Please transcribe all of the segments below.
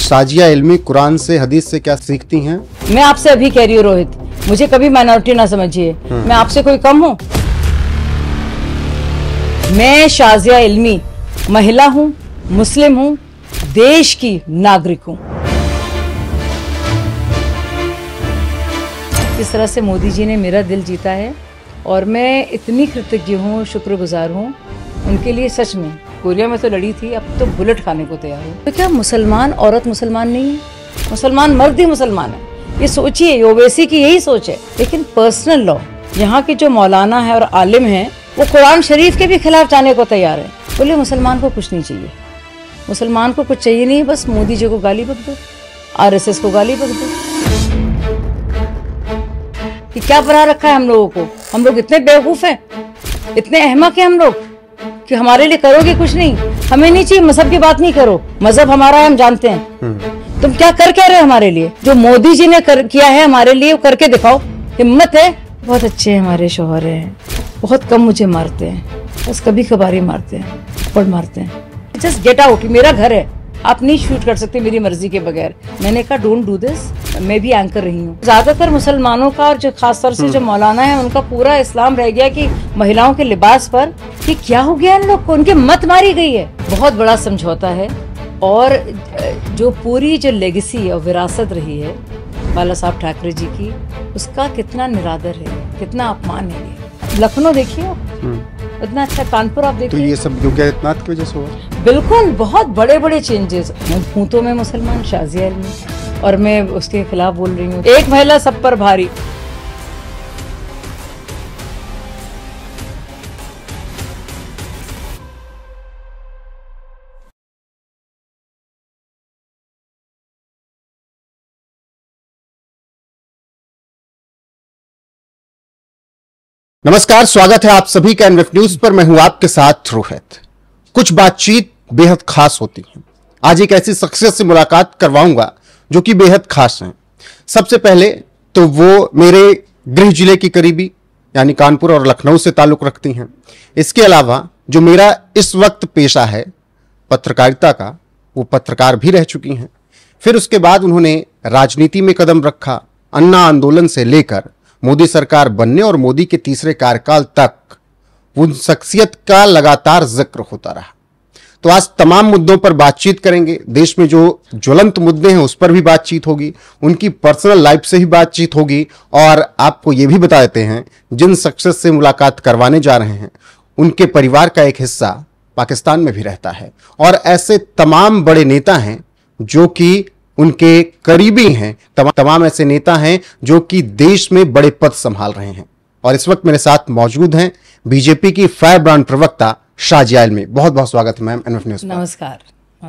शाजिया इल्मी कुरान से, हदीस से क्या सीखती हैं? मैं आपसे अभी कह रही हूँ रोहित, मुझे कभी माइनॉरिटी ना समझिए। मैं आपसे कोई कम हूँ? मैं शाजिया इल्मी महिला हूँ, मुस्लिम हूँ, देश की नागरिक हूँ। इस तरह से मोदी जी ने मेरा दिल जीता है और मैं इतनी कृतज्ञ हूँ, शुक्रगुजार हूँ उनके लिए। सच में कोरिया में तो लड़ी थी, अब तो बुलेट खाने को तैयार हूँ। तो क्या मुसलमान औरत मुसलमान नहीं है? मुसलमान मर्द ही मुसलमान है। ये सोचिए, ओवैसी की यही सोच है। लेकिन पर्सनल लॉ, यहाँ के जो मौलाना है और आलिम हैं, वो कुरान शरीफ के भी खिलाफ जाने को तैयार है। बोले मुसलमान को कुछ नहीं चाहिए, मुसलमान को कुछ चाहिए नहीं, बस मोदी जी को गाली बक दो, RSS को गाली बक दो। कि क्या बना रखा है हम लोगों को? हम लोग इतने बेवकूफ हैं, इतने अहमक हैं हम लोग कि हमारे लिए करोगे कुछ नहीं। हमें नहीं चाहिए, मजहब की बात नहीं करो, मजहब हमारा है, हम जानते हैं। तुम क्या रहे हो हमारे लिए? जो मोदी जी ने किया है हमारे लिए, वो करके दिखाओ। हिम्मत है? बहुत अच्छे हैं हमारे शौहर हैं, बहुत कम मुझे मारते हैं, बस कभी कभार ही मारते हैं, पर मारते हैं। जस्ट गेट आउट, मेरा घर है, आप नहीं शूट कर सकते मेरी मर्जी के बगैर। मैंने कहा डोंट डू दिस। मैं भी एंकर रही हूँ। ज्यादातर मुसलमानों का और जो खासतौर से जो मौलाना है, उनका पूरा इस्लाम रह गया कि महिलाओं के लिबास पर कि क्या हो गया इन लोग को, उनकी मत मारी गई है। बहुत बड़ा समझौता है और जो पूरी जो लेगेसी और विरासत रही है बाला साहब ठाकरे जी की, उसका कितना निरादर है, कितना अपमान है। ये लखनऊ देखिए, इतना अच्छा, कानपुर आप देखिए। तो ये सब योगी आदित्यनाथ की वजह से हुआ? बिल्कुल, बहुत बड़े बड़े चेंजेस। हूँ तो मैं मुसलमान, शाजिया इल्मी, और मैं उसके खिलाफ बोल रही हूँ। एक महिला सब पर भारी। नमस्कार, स्वागत है आप सभी का एनएफ न्यूज पर। मैं हूं आपके साथ रोहित। कुछ बातचीत बेहद खास होती है। आज एक ऐसी शख्सियत से मुलाकात करवाऊंगा जो कि बेहद खास हैं। सबसे पहले तो वो मेरे गृह जिले की करीबी यानी कानपुर और लखनऊ से ताल्लुक रखती हैं। इसके अलावा जो मेरा इस वक्त पेशा है पत्रकारिता का, वो पत्रकार भी रह चुकी हैं। फिर उसके बाद उन्होंने राजनीति में कदम रखा। अन्ना आंदोलन से लेकर मोदी सरकार बनने और मोदी के तीसरे कार्यकाल तक उन शख्सियत का लगातार जिक्र होता रहा। तो आज तमाम मुद्दों पर बातचीत करेंगे। देश में जो ज्वलंत मुद्दे हैं उस पर भी बातचीत होगी, उनकी पर्सनल लाइफ से भी बातचीत होगी, और आपको यह भी बता देते हैं जिन शख्सियत से मुलाकात करवाने जा रहे हैं उनके परिवार का एक हिस्सा पाकिस्तान में भी रहता है। और ऐसे तमाम बड़े नेता हैं जो कि उनके करीबी हैं, तमाम ऐसे नेता हैं जो कि देश में बड़े पद संभाल रहे हैं। और इस वक्त मेरे साथ मौजूद हैं बीजेपी की फायर ब्रांड प्रवक्ता शाजिया इल्मी। बहुत बहुत स्वागत है मैम एनएफ न्यूज पर। नमस्कार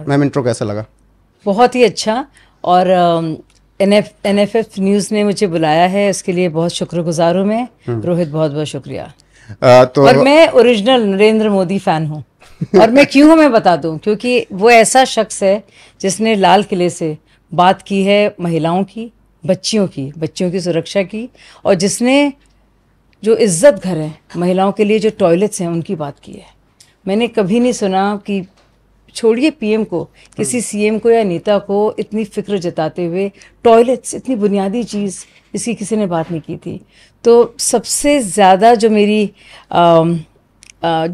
मैम, इंट्रो कैसा लगा? बहुत ही अच्छा। और NFF न्यूज ने मुझे बुलाया है, उसके लिए बहुत शुक्रगुजार हूँ मैं। रोहित, बहुत बहुत शुक्रिया। और मैं ओरिजिनल नरेंद्र मोदी फैन हूँ। और मैं क्यों हूँ मैं बता दूं, क्योंकि वो ऐसा शख्स है जिसने लाल किले से बात की है महिलाओं की, बच्चियों की सुरक्षा की, और जिसने जो इज्जत घर है महिलाओं के लिए, जो टॉयलेट्स हैं, उनकी बात की है। मैंने कभी नहीं सुना कि छोड़िए PM को, किसी CM को या नेता को इतनी फिक्र जताते हुए टॉयलेट्स, इतनी बुनियादी चीज़, इसकी किसी ने बात नहीं की थी। तो सबसे ज़्यादा जो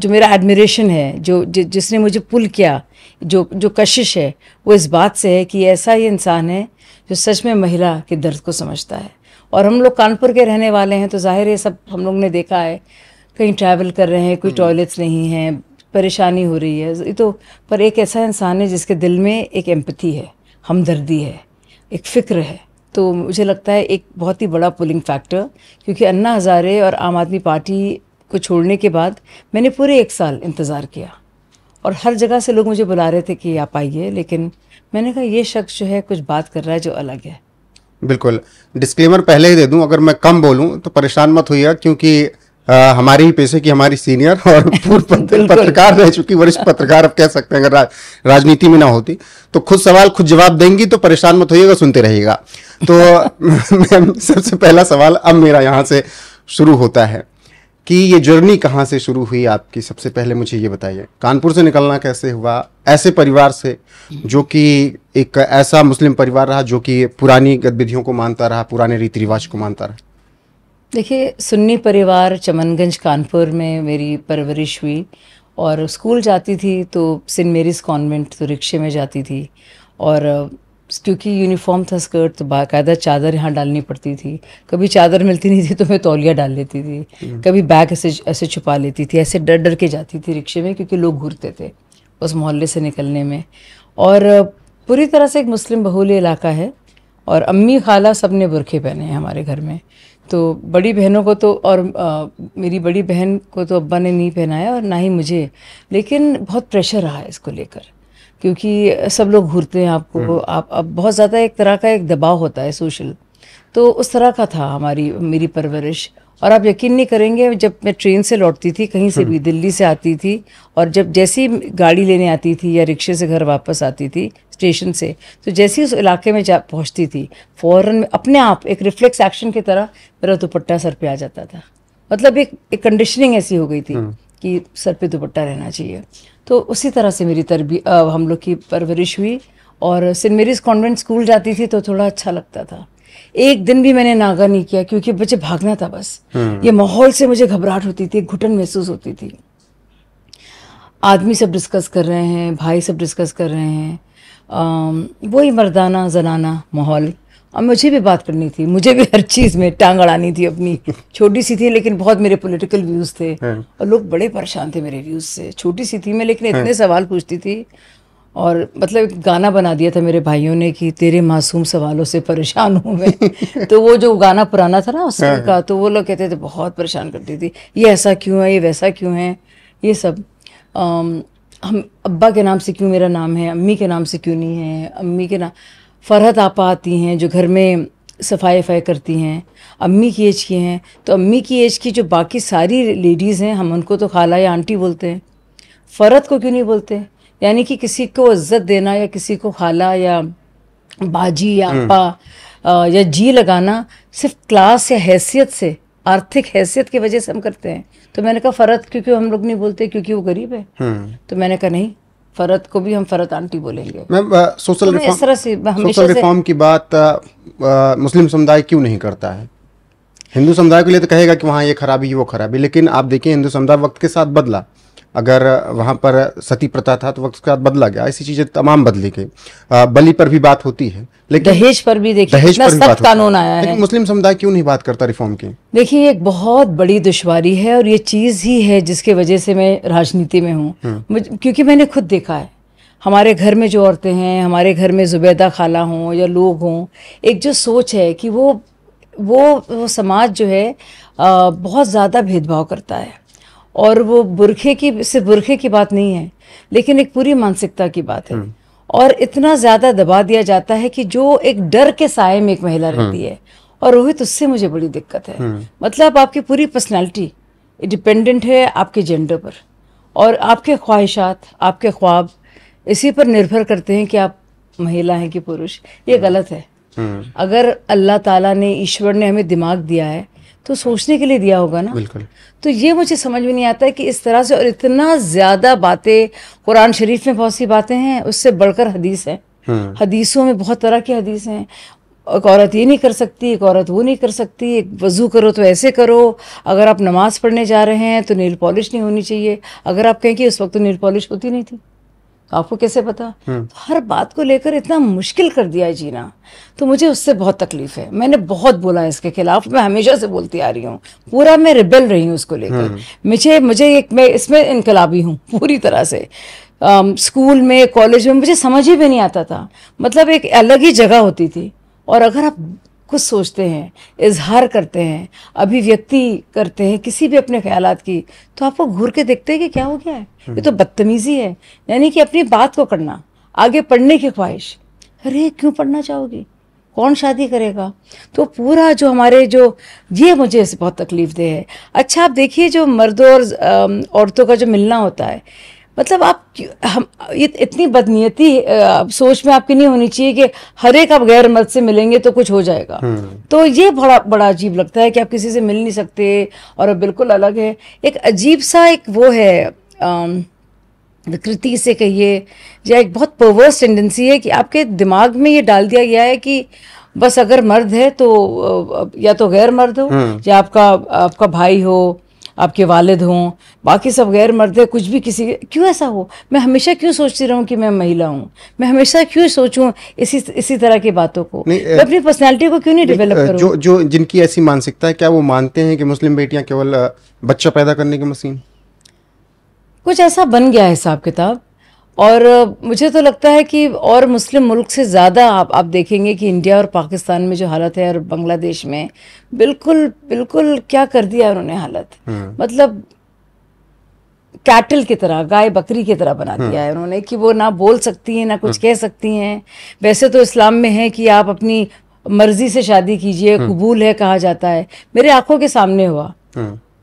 मेरा एडमिरेशन है, जिसने मुझे पुल किया, जो कशिश है, वो इस बात से है कि ऐसा ही इंसान है जो सच में महिला के दर्द को समझता है। और हम लोग कानपुर के रहने वाले हैं, तो जाहिर है सब हम लोग ने देखा है, कहीं ट्रैवल कर रहे हैं, कोई टॉयलेट्स नहीं है, परेशानी हो रही है। ये तो पर एक ऐसा इंसान है जिसके दिल में एक एम्पैथी है, हमदर्दी है, एक फ़िक्र है। तो मुझे लगता है एक बहुत ही बड़ा पुलिंग फैक्टर, क्योंकि अन्ना हज़ारे और आम आदमी पार्टी को छोड़ने के बाद मैंने पूरे 1 साल इंतज़ार किया और हर जगह से लोग मुझे बुला रहे थे कि आप आइए, लेकिन मैंने कहा ये शख्स जो है कुछ बात कर रहा है जो अलग है। बिल्कुल, डिस्क्लेमर पहले ही दे दूं, अगर मैं कम बोलूं तो परेशान मत होइएगा, क्योंकि हमारी ही पेशे की हमारी सीनियर और पूर्व पत्रकार रह चुकी, वरिष्ठ पत्रकार अब कह सकते हैं, अगर राजनीति में ना होती तो खुद सवाल खुद जवाब देंगी, तो परेशान मत होइएगा, सुनते रहिएगा। तो सबसे पहला सवाल अब मेरा यहाँ से शुरू होता है कि ये जर्नी कहाँ से शुरू हुई आपकी, सबसे पहले मुझे ये बताइए। कानपुर से निकलना कैसे हुआ, ऐसे परिवार से जो कि एक ऐसा मुस्लिम परिवार रहा जो कि पुरानी गतिविधियों को मानता रहा, पुराने रीति रिवाज को मानता रहा। देखिए, सुन्नी परिवार, चमनगंज कानपुर में मेरी परवरिश हुई और स्कूल जाती थी तो सेंट मेरीज कॉन्वेंट, तो रिक्शे में जाती थी। और क्योंकि यूनिफॉर्म था स्कर्ट, तो बाकायदा चादर यहाँ डालनी पड़ती थी। कभी चादर मिलती नहीं थी तो मैं तौलिया डाल लेती थी, कभी बैग ऐसे छुपा लेती थी, ऐसे डर डर के जाती थी रिक्शे में, क्योंकि लोग घूरते थे उस मोहल्ले से निकलने में। और पूरी तरह से एक मुस्लिम बहुल इलाका है और अम्मी खाला सब ने बुरखे पहने हैं हमारे घर में। तो बड़ी बहनों को तो, और मेरी बड़ी बहन को तो अब्बा ने नहीं पहनाया और ना ही मुझे, लेकिन बहुत प्रेशर रहा है इसको लेकर, क्योंकि सब लोग घूरते हैं आपको, आप अब बहुत ज़्यादा एक तरह का एक दबाव होता है सोशल। तो उस तरह का था मेरी परवरिश। और आप यकीन नहीं करेंगे, जब मैं ट्रेन से लौटती थी कहीं से भी, दिल्ली से आती थी, और जब जैसी गाड़ी लेने आती थी या रिक्शे से घर वापस आती थी स्टेशन से, तो जैसे ही उस इलाके में जा पहुँचती थी, फ़ौरन अपने आप एक रिफ्लेक्स एक्शन की तरह मेरा दुपट्टा सर पे आ जाता था। मतलब एक कंडीशनिंग ऐसी हो गई थी कि सर पे दुपट्टा रहना चाहिए। तो उसी तरह से मेरी हम लोग की परवरिश हुई। और सेंट मेरीज कॉन्वेंट स्कूल जाती थी तो थोड़ा अच्छा लगता था। एक दिन भी मैंने नागा नहीं किया, क्योंकि बच्चे भागना था बस। ये माहौल से मुझे घबराहट होती थी, घुटन महसूस होती थी। आदमी सब डिस्कस कर रहे हैं, भाई सब डिस्कस कर रहे हैं, वही मर्दाना जनाना माहौल। और मुझे भी बात करनी थी, मुझे भी हर चीज़ में टांग अड़ानी थी अपनी। छोटी सी थी लेकिन बहुत मेरे पॉलिटिकल व्यूज़ थे और लोग बड़े परेशान थे मेरे व्यूज़ से। छोटी सी थी मैं लेकिन इतने सवाल पूछती थी। और मतलब एक गाना बना दिया था मेरे भाइयों ने कि तेरे मासूम सवालों से परेशान हूँ मैं। तो वो जो गाना पुराना था ना उसका का, तो वो लोग कहते थे, बहुत परेशान करती थी, ये ऐसा क्यों है, ये वैसा क्यों है, ये सब। हम अब्बा के नाम से क्यों मेरा नाम है, अम्मी के नाम से क्यों नहीं है। अम्मी के नाम फरहत आपा आती हैं जो घर में सफाई वफाई करती हैं, अम्मी की एज की हैं। तो अम्मी की एज की जो बाकी सारी लेडीज़ हैं, हम उनको तो खाला या आंटी बोलते हैं, फ़रहत को क्यों नहीं बोलते। यानी कि किसी को इज्जत देना या किसी को खाला या बाजी या आपा या जी लगाना सिर्फ क्लास या हैसियत से, आर्थिक हैसियत की वजह से हम करते हैं। तो मैंने कहा फ़रहत क्योंकि हम लोग नहीं बोलते, क्योंकि वो गरीब है। तो मैंने कहा नहीं, फ़रहत को भी हम फ़रहत आंटी बोलेंगे। सोशल रिफॉर्म की बात मुस्लिम समुदाय क्यों नहीं करता है? हिंदू समुदाय के लिए तो कहेगा कि वहाँ ये खराबी है वो खराबी, लेकिन आप देखिए हिंदू समुदाय वक्त के साथ बदला। अगर वहाँ पर सती प्रथा था तो वक्त के साथ बदला गया, ऐसी चीजें तमाम बदली गई। बलि पर भी बात होती है, लेकिन दहेज पर भी देखिए कितना सख्त कानून आया है। लेकिन मुस्लिम समुदाय क्यों नहीं बात करता रिफॉर्म की? देखिए एक बहुत बड़ी दुश्वारी है और ये चीज़ ही है जिसके वजह से मैं राजनीति में हूँ। क्योंकि मैंने खुद देखा है, हमारे घर में जो औरतें हैं, हमारे घर में जुबैदा खाला हों या लोग हों, एक जो सोच है कि वो समाज जो है बहुत ज़्यादा भेदभाव करता है। और वो सिर्फ बुरखे की बात नहीं है, लेकिन एक पूरी मानसिकता की बात है। और इतना ज़्यादा दबा दिया जाता है कि जो एक डर के साए में एक महिला रहती है। और रोहित, उससे मुझे बड़ी दिक्कत है। मतलब आपकी पूरी पर्सनैलिटी डिपेंडेंट है आपके जेंडर पर, और आपके ख्वाहिशात, आपके ख्वाब इसी पर निर्भर करते हैं कि आप महिला हैं कि पुरुष। ये गलत है। अगर अल्लाह ताला ने, ईश्वर ने हमें दिमाग दिया है तो सोचने के लिए दिया होगा ना। बिल्कुल। तो ये मुझे समझ में नहीं आता है कि इस तरह से, और इतना ज़्यादा बातें, कुरान शरीफ में बहुत सी बातें हैं, उससे बढ़कर हदीस है। हदीसों में बहुत तरह की हदीस हैं। एक औरत ये नहीं कर सकती, एक औरत वो नहीं कर सकती, एक वज़ू करो तो ऐसे करो, अगर आप नमाज़ पढ़ने जा रहे हैं तो नेल पॉलिश नहीं होनी चाहिए। अगर आप कहें कि उस वक्त तो नेल पॉलिश होती नहीं थी, आपको कैसे पता? तो हर बात को लेकर इतना मुश्किल कर दिया है जीना, तो मुझे उससे बहुत तकलीफ है। मैंने बहुत बोला इसके खिलाफ, मैं हमेशा से बोलती आ रही हूँ, पूरा मैं रिबेल रही हूँ उसको लेकर। मैं इसमें इनकलाबी हूँ पूरी तरह से। स्कूल में, कॉलेज में मुझे समझ ही भी नहीं आता था। मतलब एक अलग ही जगह होती थी। और अगर आप कुछ सोचते हैं, इजहार करते हैं, अभिव्यक्ति करते हैं किसी भी अपने ख्यालात की, तो आपको घूर के देखते हैं कि क्या हो गया है, ये तो बदतमीजी है। यानी कि अपनी बात को करना, आगे पढ़ने की ख्वाहिश, अरे क्यों पढ़ना चाहोगी, कौन शादी करेगा। तो पूरा जो हमारे ये मुझे बहुत तकलीफ दे है। अच्छा आप देखिए, जो मर्दों और औरतों का जो मिलना होता है, मतलब आप हम इतनी बदनीयती सोच में आपकी नहीं होनी चाहिए कि हर एक आप गैर मर्द से मिलेंगे तो कुछ हो जाएगा। तो ये बड़ा बड़ा अजीब लगता है कि आप किसी से मिल नहीं सकते और अब बिल्कुल अलग है। एक अजीब सा एक वो है विकृति से कहिए, या एक बहुत परवर्स टेंडेंसी है कि आपके दिमाग में ये डाल दिया गया है कि बस अगर मर्द है तो या तो गैर मर्द हो, या आपका भाई हो, आपके वालिद हों, बाकी सब गैर मर्द है, कुछ भी किसी। क्यों ऐसा हो? मैं हमेशा क्यों सोचती रहूं कि मैं महिला हूं? मैं हमेशा क्यों सोचूं इसी तरह की बातों को? मैं अपनी पर्सनालिटी को क्यों नहीं डेवलप करूं? जो जिनकी ऐसी मानसिकता है, क्या वो मानते हैं कि मुस्लिम बेटियां केवल बच्चा पैदा करने की मशीन? कुछ ऐसा बन गया है हिसाब किताब। और मुझे तो लगता है कि और मुस्लिम मुल्क से ज़्यादा आप देखेंगे कि इंडिया और पाकिस्तान में जो हालत है और बांग्लादेश में बिल्कुल बिल्कुल क्या कर दिया उन्होंने हालत। मतलब कैटल की तरह, गाय बकरी की तरह बना दिया है उन्होंने कि वो ना बोल सकती हैं ना कुछ कह सकती हैं। वैसे तो इस्लाम में है कि आप अपनी मर्जी से शादी कीजिए, कबूल है कहा जाता है। मेरे आंखों के सामने हुआ।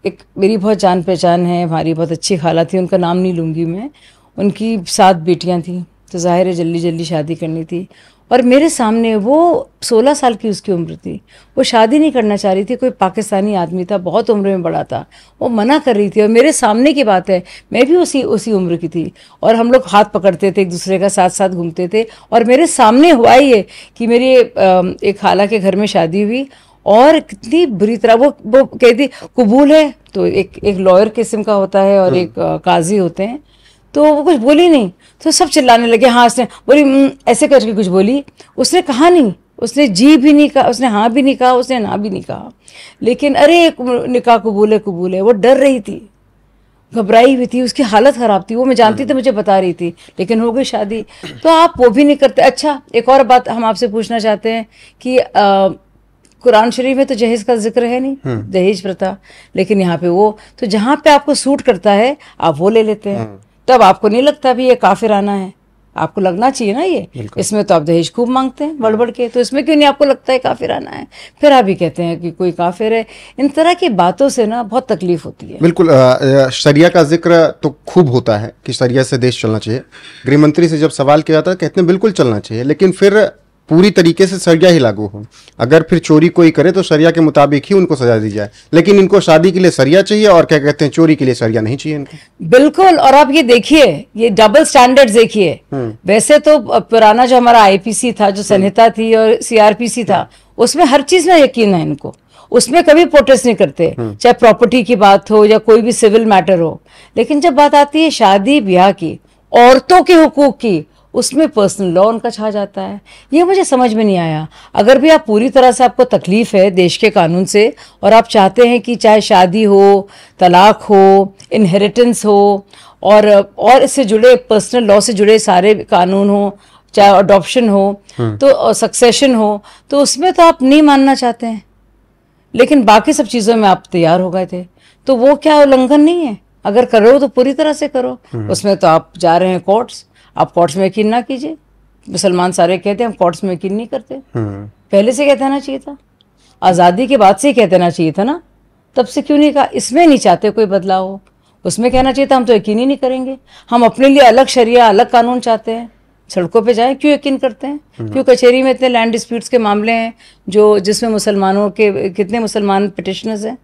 एक मेरी बहुत जान पहचान है, हमारी बहुत अच्छी खाला थी, उनका नाम नहीं लूँगी मैं। उनकी 7 बेटियां थी, तो ज़ाहिर है जल्दी जल्दी शादी करनी थी। और मेरे सामने वो 16 साल की उसकी उम्र थी, वो शादी नहीं करना चाह रही थी। कोई पाकिस्तानी आदमी था, बहुत उम्र में बड़ा था, वो मना कर रही थी। और मेरे सामने की बात है, मैं भी उसी उम्र की थी, और हम लोग हाथ पकड़ते थे एक दूसरे का, साथ साथ घूमते थे। और मेरे सामने हुआ ही है कि मेरी एक खाला के घर में शादी हुई, और कितनी बुरी तरह वो कहती कबूल है। तो एक लॉयर किस्म का होता है और एक काजी होते हैं, तो वो कुछ बोली नहीं, तो सब चिल्लाने लगे। हाँ, उसने बोली ऐसे करके कुछ बोली, उसने कहा नहीं, उसने जी भी नहीं कहा, उसने हाँ भी नहीं कहा, उसने ना भी नहीं कहा। लेकिन अरे निकाह कबूल है। वो डर रही थी, घबराई हुई थी, उसकी हालत ख़राब थी। वो मैं जानती थी, मुझे बता रही थी, लेकिन हो गई शादी। तो आप वो भी नहीं करते। अच्छा, एक और बात हम आपसे पूछना चाहते हैं कि कुरान शरीफ में तो जहेज का जिक्र है नहीं, दहेज प्रथा, लेकिन यहाँ पे वो, तो जहाँ पे आपको सूट करता है आप वो ले लेते हैं। तब आपको नहीं लगता भी ये काफिराना है? आपको लगना चाहिए ना ये, इसमें तो आप दहेज खूब मांगते हैं बढ़ बढ़ के, तो इसमें क्यों नहीं आपको लगता है काफिराना है? फिर आप भी कहते हैं कि कोई काफिर है। इन तरह की बातों से ना बहुत तकलीफ होती है। बिल्कुल। शरिया का जिक्र तो खूब होता है कि शरिया से देश चलना चाहिए। गृह मंत्री से जब सवाल किया जाता है, कहते हैं बिल्कुल चलना चाहिए, लेकिन फिर पूरी तरीके से शरिया ही लागू हो। अगर फिर चोरी कोई करे तो शरिया के मुताबिक ही उनको सजा दी जाए, लेकिन इनको शादी के लिए शरिया चाहिए और क्या कहते हैं चोरी के लिए शरिया नहीं चाहिए इनको। बिल्कुल। और आप ये देखिए, ये डबल स्टैंडर्ड्स देखिए। वैसे तो पुराना जो हमारा आईपीसी था, जो संहिता थी, और सीआरपीसी था, उसमें हर चीज में यकीन है इनको, उसमें कभी प्रोटेस्ट नहीं करते, चाहे प्रॉपर्टी की बात हो या कोई भी सिविल मैटर हो। लेकिन जब बात आती है शादी ब्याह की, औरतों के हुकूक की, उसमें पर्सनल लॉ उनका छा जाता है। ये मुझे समझ में नहीं आया। अगर भी आप पूरी तरह से आपको तकलीफ है देश के कानून से, और आप चाहते हैं कि चाहे शादी हो, तलाक हो, इनहेरिटेंस हो, और इससे जुड़े पर्सनल लॉ से जुड़े सारे कानून हो, चाहे अडॉप्शन हो, तो सक्सेशन हो, तो उसमें तो आप नहीं मानना चाहते हैं, लेकिन बाकी सब चीज़ों में आप तैयार हो गए थे। तो वो क्या उल्लंघन नहीं है? अगर करो तो पूरी तरह से करो। उसमें तो आप जा रहे हैं कोर्ट्स, आप कोर्ट्स में यकीन ना कीजिए। मुसलमान सारे कहते हैं हम कोर्ट्स में यकीन नहीं करते। पहले से कह देना चाहिए था, आज़ादी के बाद से ही कह देना चाहिए था ना, तब से क्यों नहीं कहा? इसमें नहीं चाहते कोई बदलाव हो, उसमें कहना चाहिए था हम तो यकीन ही नहीं करेंगे, हम अपने लिए अलग शरिया अलग कानून चाहते हैं। सड़कों पे जाएं, क्यों यकीन करते हैं? क्यों कचहरी में इतने लैंड डिस्प्यूट्स के मामले हैं जिसमें मुसलमानों के कितने मुसलमान पिटिशनर्स हैं?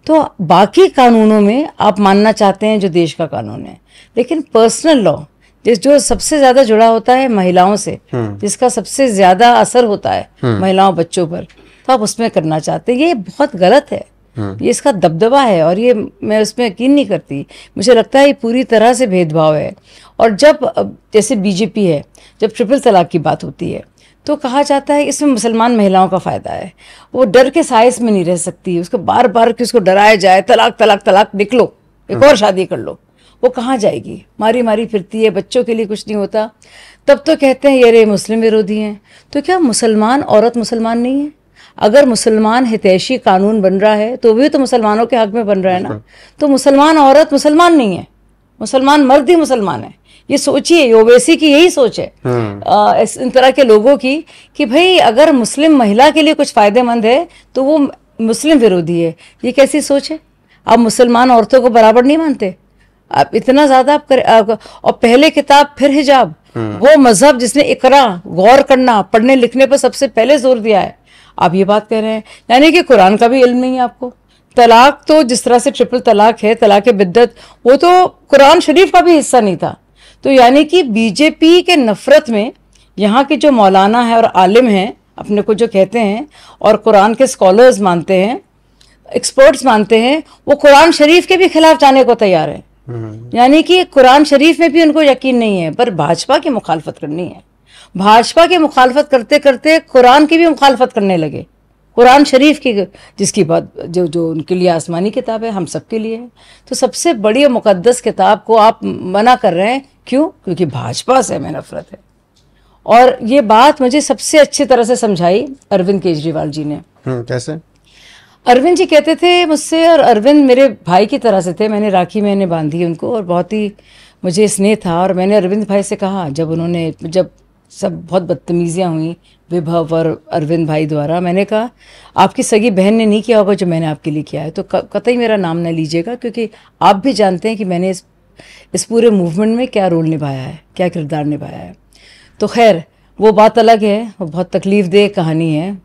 तो बाकी कानूनों में आप मानना चाहते हैं जो देश का कानून है, लेकिन पर्सनल लॉ जो सबसे ज्यादा जुड़ा होता है महिलाओं से, जिसका सबसे ज्यादा असर होता है महिलाओं बच्चों पर, तो आप उसमें करना चाहते हैं। ये बहुत गलत है, ये इसका दबदबा है, और ये मैं उसमें यकीन नहीं करती। मुझे लगता है ये पूरी तरह से भेदभाव है। और जब जैसे बीजेपी है, जब ट्रिपल तलाक की बात होती है तो कहा जाता है इसमें मुसलमान महिलाओं का फ़ायदा है। वो डर के साइज में नहीं रह सकती, उसको बार बार कि उसको डराया जाए, तलाक तलाक तलाक, निकलो एक और शादी कर लो। वो कहाँ जाएगी? मारी मारी फिरती है, बच्चों के लिए कुछ नहीं होता। तब तो कहते हैं ये रे मुस्लिम विरोधी हैं। तो क्या मुसलमान औरत मुसलमान नहीं है? अगर मुसलमान हितैषी कानून बन रहा है तो भी तो मुसलमानों के हक में बन रहा है ना। तो मुसलमान औरत मुसलमान नहीं है, मुसलमान मर्द ही मुसलमान है। ये सोचिए, ओवैसी की यही सोच है इन तरह के लोगों की कि भाई अगर मुस्लिम महिला के लिए कुछ फायदेमंद है तो वो मुस्लिम विरोधी है। ये कैसी सोच है? आप मुसलमान औरतों को बराबर नहीं मानते? आप इतना ज्यादा और पहले किताब फिर हिजाब, वो मजहब जिसने इकरा, गौर करना, पढ़ने लिखने पर सबसे पहले जोर दिया है, आप ये बात कह रहे हैं। यानी कि कुरान का भी इल्म नहीं है आपको। तलाक तो जिस तरह से ट्रिपल तलाक है, तलाक बिद्दत, वो तो कुरान शरीफ का भी हिस्सा नहीं था। तो यानी कि बीजेपी के नफरत में यहाँ के जो मौलाना है और आलिम हैं, अपने को जो कहते हैं और कुरान के स्कॉलर्स मानते हैं, एक्सपर्ट्स मानते हैं, वो कुरान शरीफ के भी खिलाफ जाने को तैयार है। यानी कि कुरान शरीफ में भी उनको यकीन नहीं है, पर भाजपा की मुखालफत करनी है। भाजपा की मुखालफत करते करते कुरान की भी मुखालफत करने लगे। कुरान शरीफ की, जिसकी बात जो उनके लिए आसमानी किताब है, हम सबके लिए है। तो सबसे बड़ी और मुकद्दस किताब को आप मना कर रहे हैं, क्यों? क्योंकि भाजपा से हमें नफरत है। और ये बात मुझे सबसे अच्छी तरह से समझाई अरविंद केजरीवाल जी ने। कैसे? अरविंद जी कहते थे मुझसे, और अरविंद मेरे भाई की तरह से थे, मैंने राखी मैंने बांधी उनको और बहुत ही मुझे स्नेह था। और मैंने अरविंद भाई से कहा, जब सब बहुत बदतमीजियाँ हुई विभव और अरविंद भाई द्वारा, मैंने कहा आपकी सगी बहन ने नहीं किया होगा जो मैंने आपके लिए किया है, तो कतई मेरा नाम न लीजिएगा, क्योंकि आप भी जानते हैं कि मैंने इस पूरे मूवमेंट में क्या रोल निभाया है, क्या किरदार निभाया है। तो खैर वो बात अलग है, वो बहुत तकलीफ दे कहानी है।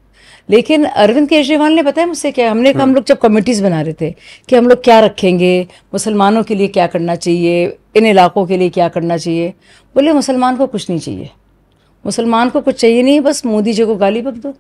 लेकिन अरविंद केजरीवाल ने बताया मुझसे क्या, हम लोग जब कमेटीज़ बना रहे थे कि हम लोग क्या रखेंगे, मुसलमानों के लिए क्या करना चाहिए, इन इलाकों के लिए क्या करना चाहिए, बोले मुसलमान को कुछ नहीं चाहिए, मुसलमान को कुछ चाहिए नहीं, बस मोदी जी को गाली बक दो,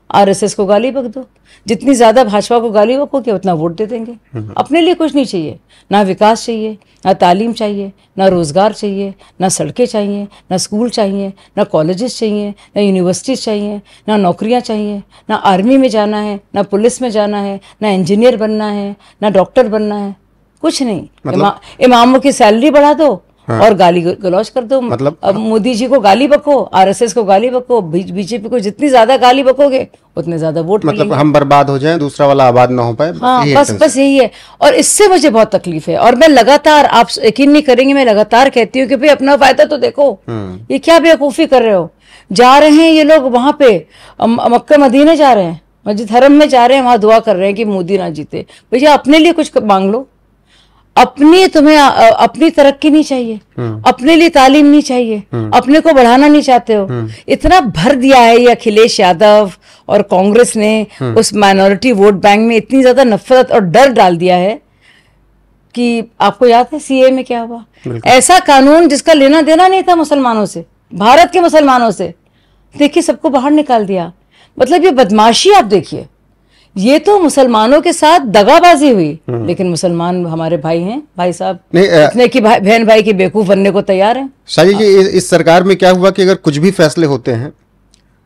आरएसएस को गाली बक दो, जितनी ज़्यादा भाजपा को गाली बकोगे उतना वोट दे देंगे। अपने लिए कुछ नहीं चाहिए, ना विकास चाहिए, ना तालीम चाहिए, ना रोज़गार चाहिए, ना सड़कें चाहिए, ना स्कूल चाहिए, ना कॉलेजेस चाहिए, ना यूनिवर्सिटीज़ चाहिए, ना नौकरियां चाहिए, ना आर्मी में जाना है, ना पुलिस में जाना है, ना इंजीनियर बनना है, ना डॉक्टर बनना है, कुछ नहीं। मतलब? इमामों की सैलरी बढ़ा दो और गाली गलौज कर दो। मतलब अब मोदी जी को गाली बको, आरएसएस को गाली बको, बीजेपी को जितनी ज्यादा गाली बकोगे उतने ज्यादा वोट मतलब हम बर्बाद हो जाएं, दूसरा वाला आबाद ना हो पाए। हाँ, बस यही है। और इससे मुझे बहुत तकलीफ है। और मैं लगातार, आप यकीन नहीं करेंगे, मैं लगातार कहती हूँ कि भाई अपना फायदा तो देखो, ये क्या बेवकूफी कर रहे हो। जा रहे हैं ये लोग वहां पे मक्का मदीने जा रहे हैं, मस्जिद हरम में जा रहे हैं, वहां दुआ कर रहे हैं कि मोदी ना जीते। भैया अपने लिए कुछ मांग लो, तुम्हें अपनी तरक्की नहीं चाहिए, अपने लिए तालीम नहीं चाहिए, अपने को बढ़ाना नहीं चाहते हो। इतना भर दिया है ये अखिलेश यादव और कांग्रेस ने उस माइनॉरिटी वोट बैंक में, इतनी ज्यादा नफरत और डर डाल दिया है कि आपको याद है सीए में क्या हुआ। ऐसा कानून जिसका लेना देना नहीं था मुसलमानों से, भारत के मुसलमानों से, देखिए सबको बाहर निकाल दिया। मतलब ये बदमाशी आप देखिए, ये तो मुसलमानों के साथ दगाबाजी हुई, लेकिन मुसलमान हमारे भाई हैं, भाई साहब इतने की बहन भाई की बेवकूफ बनने को तैयार हैं। शाजी जी, इस सरकार में क्या हुआ कि अगर कुछ भी फैसले होते हैं,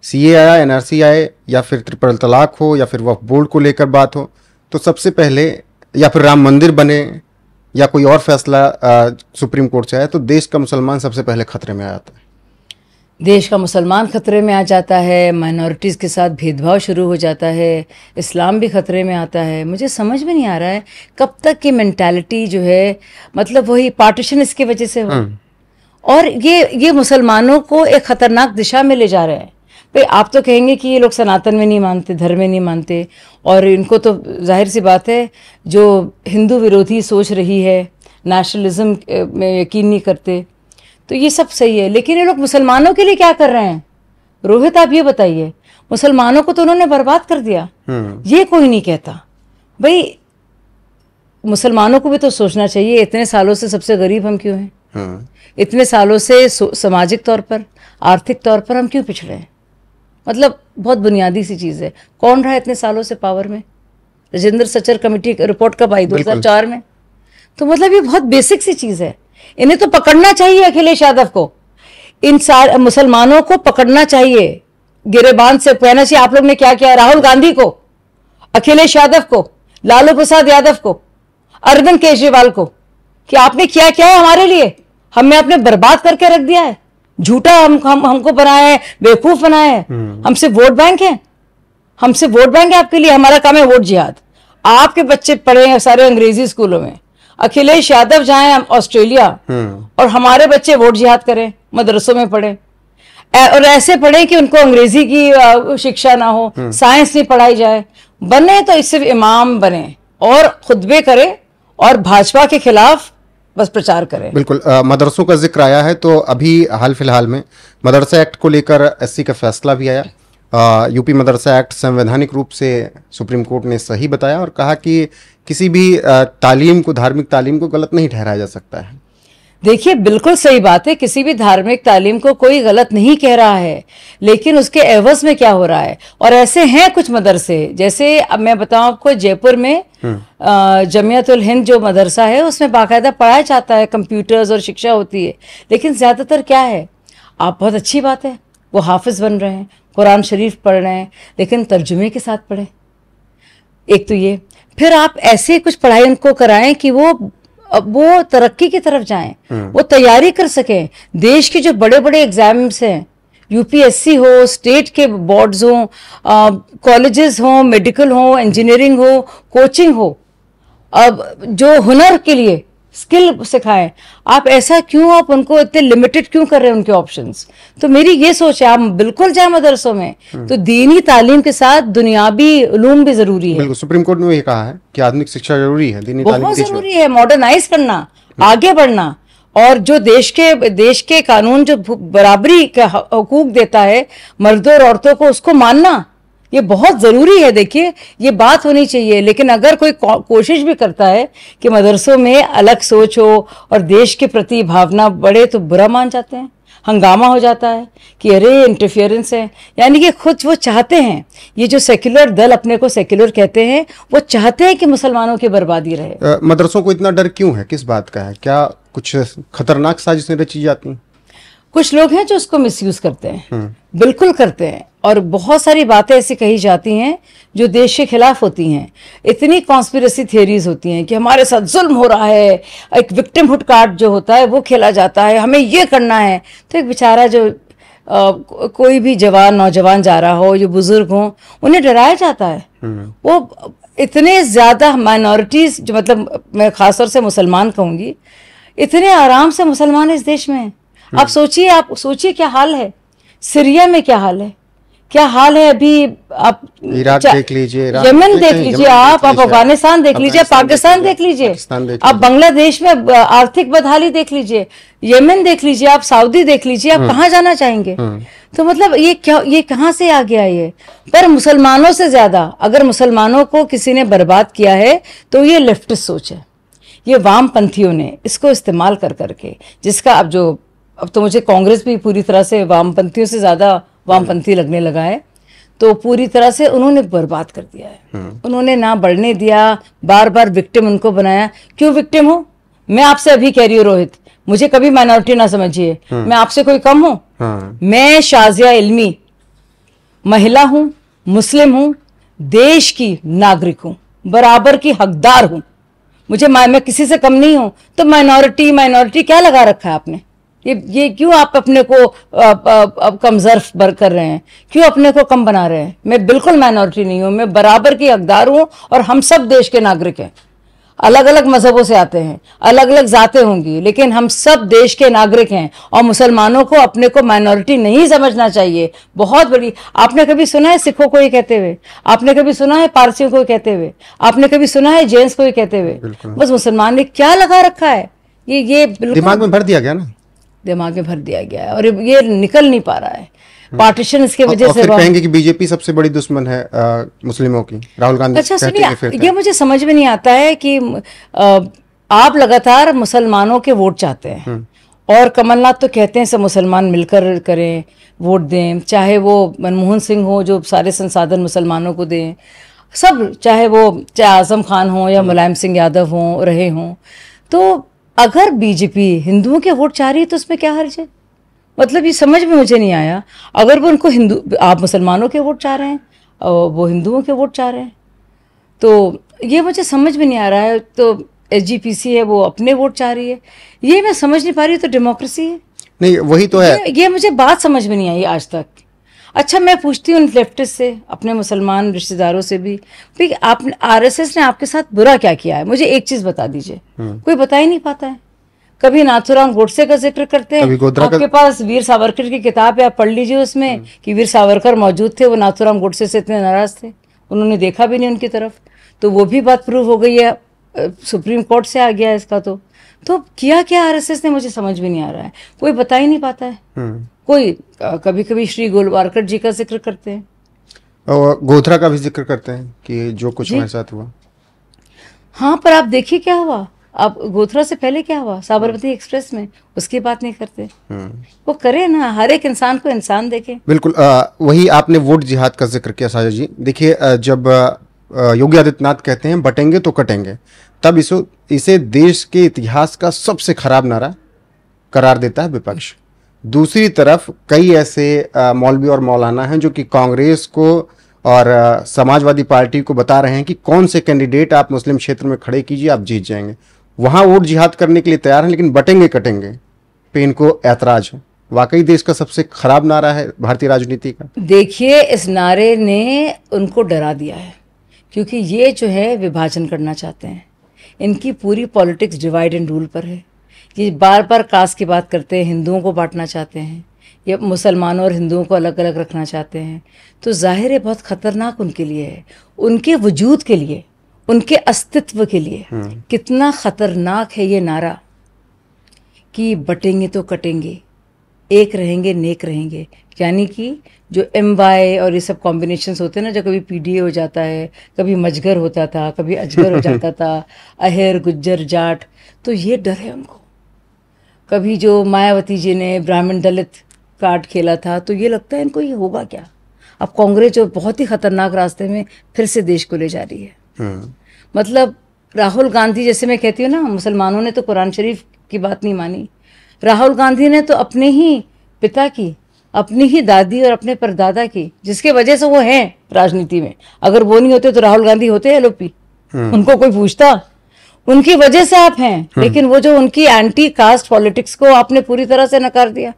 सीए आया, एनआरसी आए, या फिर ट्रिपल तलाक हो, या फिर वक्फ बोर्ड को लेकर बात हो, तो सबसे पहले, या फिर राम मंदिर बने, या कोई और फैसला सुप्रीम कोर्ट से आए, तो देश का मुसलमान सबसे पहले खतरे में आ जाता है। देश का मुसलमान खतरे में आ जाता है, माइनॉरिटीज़ के साथ भेदभाव शुरू हो जाता है, इस्लाम भी खतरे में आता है। मुझे समझ में नहीं आ रहा है कब तक की मेंटालिटी जो है, मतलब वही पार्टीशन इसकी वजह से हो, और ये मुसलमानों को एक खतरनाक दिशा में ले जा रहे हैं। भाई आप तो कहेंगे कि ये लोग सनातन में नहीं मानते, धर्म में नहीं मानते, और इनको तो जाहिर सी बात है जो हिंदू विरोधी सोच रही है, नेशनलिज्म में यकीन नहीं करते, तो ये सब सही है। लेकिन ये लोग मुसलमानों के लिए क्या कर रहे हैं? रोहित आप ये बताइए, मुसलमानों को तो उन्होंने बर्बाद कर दिया, ये कोई नहीं कहता। भाई मुसलमानों को भी तो सोचना चाहिए, इतने सालों से सबसे गरीब हम क्यों हैं? इतने सालों से सामाजिक तौर पर, आर्थिक तौर पर हम क्यों पिछड़े हैं? मतलब बहुत बुनियादी सी चीज़ है। कौन रहा इतने सालों से पावर में? राजेंद्र सचर कमेटी रिपोर्ट कब आई? 2004 में। तो मतलब ये बहुत बेसिक सी चीज़ है। इन्हें तो पकड़ना चाहिए, अखिलेश यादव को, इन मुसलमानों को पकड़ना चाहिए, गिरेबान से कहना चाहिए आप लोग ने क्या किया। राहुल गांधी को, अखिलेश यादव को, लालू प्रसाद यादव को, अरविंद केजरीवाल को, कि आपने क्या किया है हमारे लिए, हमें आपने बर्बाद करके रख दिया है, झूठा हमको बनाया है, बेवकूफ बनाया है, हमसे वोट बैंक है, हमसे वोट बैंक है आपके लिए, हमारा काम है वोट जिहाद। आपके बच्चे पढ़े हैं सारे अंग्रेजी स्कूलों में, अखिलेश यादव जाएं ऑस्ट्रेलिया और हमारे बच्चे वोट जिहाद करें, मदरसों में पढ़े, और ऐसे पढ़े कि उनको अंग्रेजी की शिक्षा ना हो, साइंस नहीं पढ़ाई जाए। बने तो इससे इमाम बने और खुतबे करें और भाजपा के खिलाफ बस प्रचार करें। बिल्कुल। मदरसों का जिक्र आया है तो अभी हाल फिलहाल में मदरसा एक्ट को लेकर एससी का फैसला भी आया। यूपी मदरसा एक्ट संवैधानिक रूप से सुप्रीम कोर्ट ने सही बताया और कहा कि किसी भी तालीम को, धार्मिक तालीम को गलत नहीं ठहराया जा सकता है। देखिए, बिल्कुल सही बात है, किसी भी धार्मिक तालीम को कोई गलत नहीं कह रहा है, लेकिन उसके एवज में क्या हो रहा है। और ऐसे हैं कुछ मदरसे, जैसे अब मैं बताऊं आपको, जयपुर में जमियतुल हिंद जो मदरसा है उसमें बाकायदा पढ़ाया जाता है, कंप्यूटर्स और शिक्षा होती है। लेकिन ज्यादातर क्या है, आप बहुत अच्छी बात है, वो हाफिज बन रहे हैं, कुरान शरीफ पढ़ रहे हैं, लेकिन तर्जुमे के साथ पढ़ें। एक तो ये, फिर आप ऐसे कुछ पढ़ाई उनको कराएं कि वो तरक्की की तरफ जाएं, वो तैयारी कर सकें। देश के जो बड़े बड़े एग्जाम्स हैं, यूपीएससी हो, स्टेट के बोर्ड्स हो, कॉलेजेस हो, मेडिकल हो, इंजीनियरिंग हो, कोचिंग हो, अब जो हुनर के लिए स्किल सिखाएं। आप ऐसा क्यों, आप उनको इतने लिमिटेड क्यों कर रहे हैं उनके ऑप्शंस। तो मेरी ये सोच है, आप बिल्कुल जाए मदरसों में, तो दीनी तालीम के साथ दुनियावी उलूम भी जरूरी है। बिल्कुल, सुप्रीम कोर्ट ने ये कहा है कि आधुनिक शिक्षा जरूरी है, दीनी तालीम बहुत जरूरी है, मॉडर्नाइज करना, आगे बढ़ना। और जो देश के कानून जो बराबरी का हकूक देता है मर्दों और औरतों को, उसको मानना ये बहुत जरूरी है। देखिए, ये बात होनी चाहिए। लेकिन अगर कोई कोशिश भी करता है कि मदरसों में अलग सोच हो और देश के प्रति भावना बढ़े, तो बुरा मान जाते हैं, हंगामा हो जाता है कि अरे इंटरफियरेंस है। यानी कि खुद वो चाहते हैं, ये जो सेक्युलर दल अपने को सेक्युलर कहते हैं, वो चाहते हैं कि मुसलमानों की बर्बादी रहे। मदरसों को इतना डर क्यों है, किस बात का है? क्या कुछ खतरनाक साजिशें रची जाती हैं? कुछ लोग हैं जो उसको मिसयूज करते हैं, बिल्कुल करते हैं। और बहुत सारी बातें ऐसी कही जाती हैं जो देश के खिलाफ होती हैं। इतनी कॉन्स्पिरेसी थियरीज होती हैं कि हमारे साथ जुल्म हो रहा है, एक विक्टिमहुड कार्ड जो होता है वो खेला जाता है, हमें ये करना है। तो एक बेचारा जो कोई भी नौजवान जा रहा हो, जो बुजुर्ग हो, उन्हें डराया जाता है। वो इतने ज्यादा माइनॉरिटीज, जो मतलब मैं खासतौर से मुसलमान कहूंगी, इतने आराम से मुसलमान इस देश में हैं। आप सोचिए क्या हाल है, सीरिया में क्या हाल है, क्या हाल है अभी। आप इराक देख लीजिए, यमन देख लीजिए, आप अफगानिस्तान देख लीजिए, पाकिस्तान देख लीजिए, आप बांग्लादेश में आर्थिक बदहाली देख लीजिए, यमन देख लीजिए, आप सऊदी देख लीजिए, आप कहाँ जाना चाहेंगे। तो मतलब ये कहाँ से आ गया ये। पर मुसलमानों से ज्यादा अगर मुसलमानों को किसी ने बर्बाद किया है तो ये लेफ्टिस्ट सोच है। ये वामपंथियों ने इसको इस्तेमाल कर करके, जिसका अब तो मुझे कांग्रेस भी पूरी तरह से वामपंथियों से ज्यादा वामपंथी लगने लगा है। तो पूरी तरह से उन्होंने बर्बाद कर दिया है। उन्होंने ना बढ़ने दिया, बार बार विक्टिम उनको बनाया। क्यों विक्टिम हो? मैं आपसे अभी कह रही हूँ रोहित, मुझे कभी माइनॉरिटी ना समझिए, मैं आपसे कोई कम हूं। मैं शाजिया इल्मी महिला हूं, मुस्लिम हूं, देश की नागरिक हूं, बराबर की हकदार हूं। मैं किसी से कम नहीं हूं। तो माइनॉरिटी क्या लगा रखा है आपने? ये क्यों आप अपने को कम ज़र्फ बर कर रहे हैं? क्यों अपने को कम बना रहे हैं? मैं बिल्कुल माइनॉरिटी नहीं हूं, मैं बराबर की हकदार हूं। और हम सब देश के नागरिक हैं, अलग अलग मजहबों से आते हैं, अलग अलग जातें होंगी, लेकिन हम सब देश के नागरिक हैं। और मुसलमानों को अपने को माइनॉरिटी नहीं समझना चाहिए। बहुत बड़ी, आपने कभी सुना है सिखों को ये कहते हुए? आपने कभी सुना है पारसियों को कहते हुए? आपने कभी सुना है जैन्स को ये कहते हुए? बस मुसलमान ने क्या लगा रखा है, ये बिल्कुल दिमाग में भर दिया गया ना, दिमाग में भर दिया गया है। और ये निकल नहीं पा रहा है। पार्टीशन इसके वजह से। फिर कहेंगे कि बीजेपी सबसे बड़ी दुश्मन है मुस्लिमों की, राहुल गांधी। अच्छा सुनिए, ये मुझे समझ में नहीं आता है कि आप लगातार मुसलमानों के वोट चाहते हैं, और कमलनाथ तो कहते हैं सब मुसलमान मिलकर करें, वोट दें, चाहे वो मनमोहन सिंह हो जो सारे संसाधन मुसलमानों को दें, सब, चाहे आजम खान हो या मुलायम सिंह यादव हो रहे हों। तो अगर बीजेपी हिंदुओं के वोट चाह रही है तो उसमें क्या हर्ज है? मतलब ये समझ में मुझे नहीं आया। अगर वो उनको आप मुसलमानों के वोट चाह रहे हैं और वो हिंदुओं के वोट चाह रहे हैं, तो ये मुझे समझ में नहीं आ रहा है। तो एसजीपीसी है, वो अपने वोट चाह रही है, ये मैं समझ नहीं पा रही। तो डेमोक्रेसी है नहीं, वही तो है। ये मुझे बात समझ में नहीं आई आज तक। अच्छा, मैं पूछती हूँ लेफ्टिस्ट से, अपने मुसलमान रिश्तेदारों से भी, भाई आपने, आरएसएस ने आपके साथ बुरा क्या किया है? मुझे एक चीज बता दीजिए। कोई बता ही नहीं पाता है। कभी नाथूराम गोडसे का जिक्र करते हैं, आपके पास वीर सावरकर की किताब है, आप पढ़ लीजिए उसमें कि वीर सावरकर मौजूद थे, वो नाथूराम गोडसे से इतने नाराज थे, उन्होंने देखा भी नहीं उनकी तरफ। तो वो भी बात प्रूव हो गई है सुप्रीम कोर्ट से आ गया इसका। तो किया क्या आरएसएस ने, मुझे समझ भी नहीं आ रहा है, कोई बता ही नहीं पाता है। कोई कभी कभी श्री गोलवारकर जी का जिक्र करते हैं और गोधरा का भी जिक्र करते हैं कि जो कुछ हमारे साथ हुआ। हाँ, पर आप देखिए क्या हुआ, आप गोधरा से पहले क्या हुआ साबरमती एक्सप्रेस में, उसकी बात नहीं करते। वो करे ना, हर एक इंसान को इंसान देखे। बिल्कुल। वही आपने वोट जिहाद का जिक्र किया साजा जी। देखिए, जब योगी आदित्यनाथ कहते हैं बटेंगे तो कटेंगे, तब इसे देश के इतिहास का सबसे खराब नारा करार देता है विपक्ष। दूसरी तरफ कई ऐसे मौलवी और मौलाना हैं जो कि कांग्रेस को और समाजवादी पार्टी को बता रहे हैं कि कौन से कैंडिडेट आप मुस्लिम क्षेत्र में खड़े कीजिए, आप जीत जाएंगे। वहां वोट जिहाद करने के लिए तैयार हैं, लेकिन बटेंगे कटेंगे पे इनको ऐतराज है। वाकई देश का सबसे खराब नारा है भारतीय राजनीति का। देखिए, इस नारे ने उनको डरा दिया है, क्योंकि ये जो है विभाजन करना चाहते हैं। इनकी पूरी पॉलिटिक्स डिवाइड एंड रूल पर है। ये बार बार कास्ट की बात करते हैं, हिंदुओं को बांटना चाहते हैं, ये मुसलमानों और हिंदुओं को अलग अलग रखना चाहते हैं। तो जाहिर है बहुत खतरनाक उनके लिए है, उनके वजूद के लिए, उनके अस्तित्व के लिए कितना खतरनाक है ये नारा कि बटेंगे तो कटेंगे, एक रहेंगे नेक रहेंगे। यानी कि जो MY और ये सब कॉम्बिनेशंस होते हैं ना, जो कभी PDA हो जाता है, कभी मजगर होता था, कभी अजगर हो जाता था, अहेर गुज्जर जाट, तो ये डर है उनको। कभी जो मायावती जी ने ब्राह्मण दलित कार्ड खेला था, तो ये लगता है इनको ये होगा क्या। अब कांग्रेस जो बहुत ही खतरनाक रास्ते में फिर से देश को ले जा रही है। मतलब राहुल गांधी, जैसे मैं कहती हूँ ना, मुसलमानों ने तो कुरान शरीफ की बात नहीं मानी, राहुल गांधी ने तो अपने ही पिता की, अपनी ही दादी और अपने परदादा की, जिसके वजह से वो हैं राजनीति में, अगर वो नहीं होते तो राहुल गांधी होते LOP, उनको कोई पूछता, उनकी वजह से आप हैं। लेकिन वो जो उनकी एंटी कास्ट पॉलिटिक्स को आपने पूरी तरह से नकार दिया,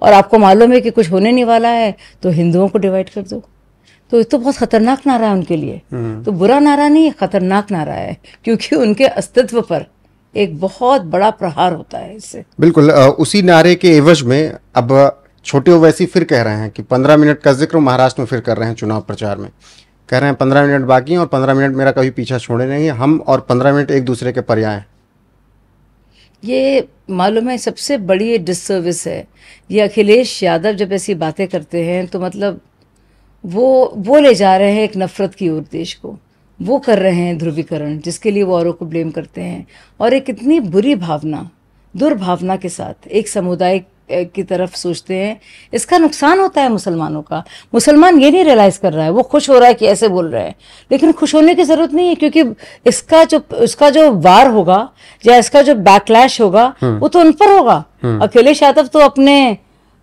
और आपको मालूम है कि कुछ होने नहीं वाला है तो हिंदुओं को डिवाइड कर दो। तो ये तो बहुत खतरनाक नारा है उनके लिए। तो बुरा नारा नहीं है, खतरनाक नारा है, क्योंकि उनके अस्तित्व पर एक बहुत बड़ा प्रहार होता है इससे। बिल्कुल। उसी नारे के एवज में अब छोटे ओवैसी फिर कह रहे हैं कि 15 मिनट का जिक्र महाराष्ट्र में फिर कर रहे हैं चुनाव प्रचार में। कह रहे हैं 15 मिनट बाकी हैं और 15 मिनट मेरा कभी पीछा छोड़े नहीं है, हम और 15 मिनट एक दूसरे के पर्याय हैं। ये मालूम है सबसे बड़ी डिससर्विस है। ये अखिलेश यादव जब ऐसी बातें करते हैं तो मतलब वो ले जा रहे हैं एक नफरत की ओर देश को, वो कर रहे हैं ध्रुवीकरण, जिसके लिए वो औरों को ब्लेम करते हैं, और एक इतनी बुरी भावना, दुर्भावना के साथ एक समुदाय की तरफ सोचते हैं। इसका नुकसान होता है मुसलमानों का। मुसलमान ये नहीं रियलाइज कर रहा है, वो खुश हो रहा है कि ऐसे बोल रहे हैं, लेकिन खुश होने की जरूरत नहीं है, क्योंकि इसका जो वार होगा या इसका जो बैकलैश होगा वो तो उन पर होगा। अखिलेश यादव तो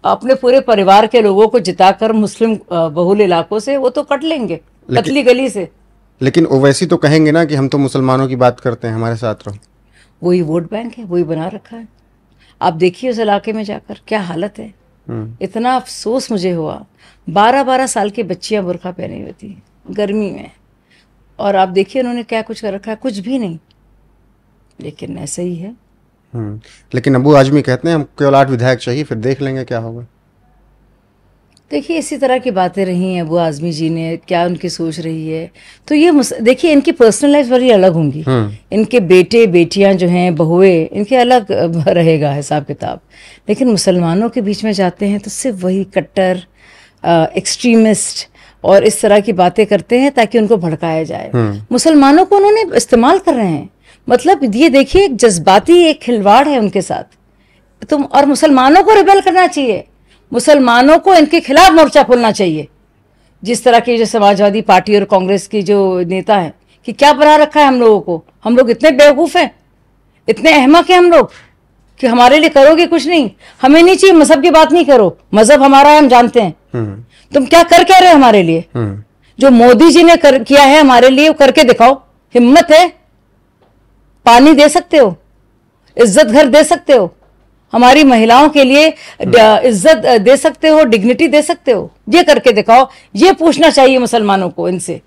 अपने पूरे परिवार के लोगों को जिताकर मुस्लिम बहुल इलाकों से वो तो कट लेंगे पतली गली से। लेकिन ओवैसी तो कहेंगे ना कि हम तो मुसलमानों की बात करते हैं, हमारे साथ रहो। वही वोट बैंक है, वही बना रखा है। आप देखिए उस इलाके में जाकर क्या हालत है। इतना अफसोस मुझे हुआ, 12-12 साल की बच्चियां बुर्का पहनी हुई थी गर्मी में, और आप देखिए उन्होंने क्या कुछ कर रखा है, कुछ भी नहीं, लेकिन ऐसा ही है। लेकिन अबू आजमी कहते हैं हम केवल 8 विधायक चाहिए, फिर देख लेंगे क्या होगा। देखिए इसी तरह की बातें रही हैं अबू आजमी जी ने, क्या उनकी सोच रही है। तो ये देखिए इनकी पर्सनल लाइफ बड़ी अलग होंगी, इनके बेटे बेटियां जो हैं, बहुएं, इनके अलग रहेगा हिसाब किताब। लेकिन मुसलमानों के बीच में जाते हैं तो सिर्फ वही कट्टर एक्सट्रीमिस्ट और इस तरह की बातें करते हैं ताकि उनको भड़काया जाए। मुसलमानों को उन्होंने इस्तेमाल कर रहे हैं। मतलब ये देखिए एक जज्बाती एक खिलवाड़ है उनके साथ। और मुसलमानों को रिबेल करना चाहिए, मुसलमानों को इनके खिलाफ मोर्चा खोलना चाहिए। जिस तरह की जो समाजवादी पार्टी और कांग्रेस की जो नेता है कि क्या बना रखा है हम लोगों को, हम लोग इतने बेवकूफ हैं, इतने अहमक हैं हम लोग कि हमारे लिए करोगे कुछ नहीं, हमें नहीं चाहिए, मजहब की बात नहीं करो, मजहब हमारा है हम जानते हैं, तुम क्या कर कह रहे हो हमारे लिए। जो मोदी जी ने किया है हमारे लिए वो करके दिखाओ, हिम्मत है, पानी दे सकते हो, इज्जत घर दे सकते हो, हमारी महिलाओं के लिए इज्जत दे सकते हो, डिग्निटी दे सकते हो, ये करके दिखाओ। ये पूछना चाहिए मुसलमानों को इनसे।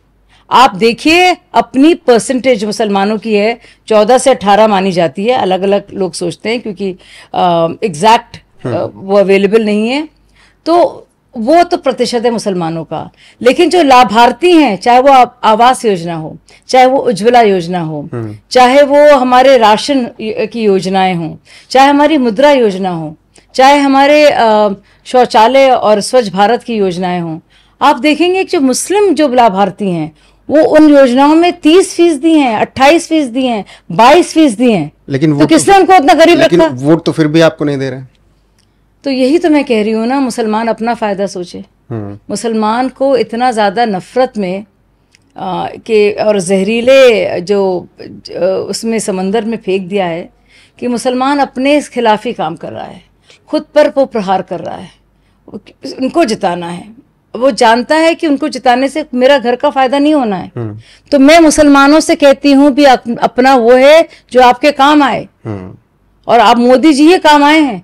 आप देखिए अपनी परसेंटेज मुसलमानों की है 14 से 18 मानी जाती है, अलग अलग लोग सोचते हैं क्योंकि एग्जैक्ट वो अवेलेबल नहीं है। तो वो तो प्रतिशत है मुसलमानों का, लेकिन जो लाभार्थी हैं, चाहे वो आवास योजना हो, चाहे वो उज्ज्वला योजना हो, चाहे वो हमारे राशन की योजनाएं हों, चाहे हमारी मुद्रा योजना हो, चाहे हमारे शौचालय और स्वच्छ भारत की योजनाएं हों, आप देखेंगे कि जो मुस्लिम जो लाभार्थी हैं वो उन योजनाओं में 30% हैं, 28% हैं, 22% हैं। लेकिन तो किसने उनको उतना गरीब रखा? वोट तो फिर भी आपको नहीं दे रहे। तो यही तो मैं कह रही हूँ ना, मुसलमान अपना फायदा सोचे। मुसलमान को इतना ज्यादा नफरत में कि और जहरीले जो उसमें समंदर में फेंक दिया है कि मुसलमान अपने इस खिलाफ ही काम कर रहा है, खुद पर वो प्रहार कर रहा है। उनको जिताना है, वो जानता है कि उनको जिताने से मेरा घर का फायदा नहीं होना है। तो मैं मुसलमानों से कहती हूँ भी अपना वो है जो आपके काम आए, और आप मोदी जी ही काम आए हैं।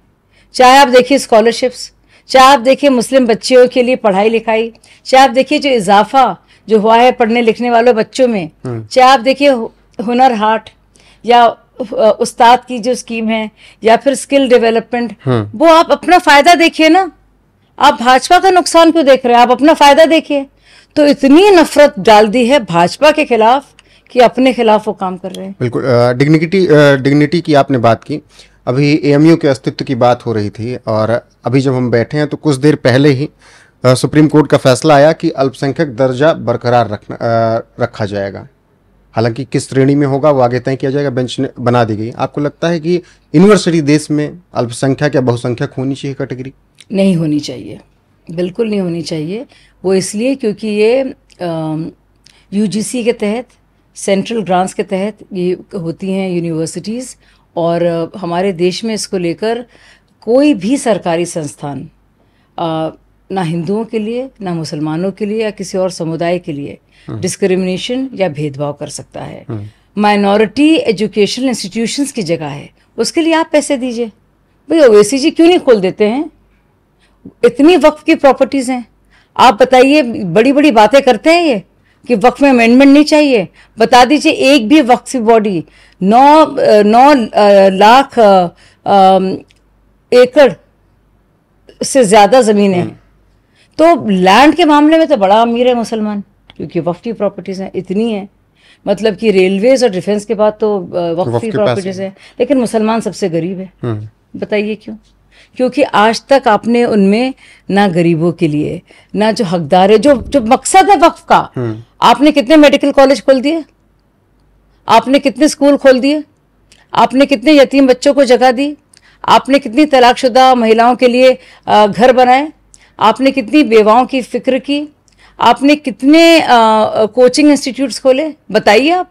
चाहे आप देखिए स्कॉलरशिप्स, चाहे आप देखिए मुस्लिम बच्चियों के लिए पढ़ाई लिखाई, चाहे आप देखिए जो इजाफा जो हुआ है पढ़ने लिखने वालों बच्चों में, चाहे आप देखिए हुनर हाट या उस्ताद की जो स्कीम है, या फिर स्किल डेवलपमेंट, वो आप अपना फायदा देखिए ना। आप भाजपा का नुकसान क्यों देख रहे हैं? आप अपना फायदा देखिए। तो इतनी नफरत डाल दी है भाजपा के खिलाफ कि अपने खिलाफ वो काम कर रहे हैं। बिल्कुल। डिग्निटी की आपने बात की, अभी एएमयू के अस्तित्व की बात हो रही थी, और अभी जब हम बैठे हैं तो कुछ देर पहले ही सुप्रीम कोर्ट का फैसला आया कि अल्पसंख्यक दर्जा बरकरार रखा जाएगा। हालांकि किस श्रेणी में होगा वो आगे तय किया जाएगा, बेंच बना दी गई। आपको लगता है कि यूनिवर्सिटी देश में अल्पसंख्यक या बहुसंख्यक होनी चाहिए कैटेगरी? नहीं होनी चाहिए, बिल्कुल नहीं होनी चाहिए। वो इसलिए क्योंकि ये यूजीसी के तहत, सेंट्रल ग्रांट्स के तहत ये होती हैं यूनिवर्सिटीज़, और हमारे देश में इसको लेकर कोई भी सरकारी संस्थान ना हिंदुओं के लिए, ना मुसलमानों के लिए या किसी और समुदाय के लिए डिस्क्रिमिनेशन या भेदभाव कर सकता है। माइनॉरिटी एजुकेशनल इंस्टीट्यूशंस की जगह है, उसके लिए आप पैसे दीजिए। भाई ओवैसी जी क्यों नहीं खोल देते हैं? इतनी वक्फ की प्रॉपर्टीज़ हैं, आप बताइए। बड़ी बड़ी बातें करते हैं ये कि वक्फ में अमेंडमेंट नहीं चाहिए। बता दीजिए एक भी वक्फ की बॉडी 9 लाख एकड़ से ज़्यादा ज़मीन है, तो लैंड के मामले में तो बड़ा अमीर है मुसलमान, क्योंकि वक्फ की प्रॉपर्टीज़ हैं, इतनी हैं। मतलब कि रेलवेज और डिफेंस के बाद तो वक्फ की प्रॉपर्टीज़ हैं, लेकिन मुसलमान सबसे गरीब है। बताइए क्यों? क्योंकि आज तक आपने उनमें ना गरीबों के लिए, ना जो हकदार है, जो मकसद है वक्फ का, आपने कितने मेडिकल कॉलेज खोल दिए, आपने कितने स्कूल खोल दिए, आपने कितने यतीम बच्चों को जगह दी, आपने कितनी तलाकशुदा महिलाओं के लिए घर बनाए, आपने कितनी बेवाओं की फिक्र की, आपने कितने कोचिंग इंस्टीट्यूट्स खोले। बताइए आप,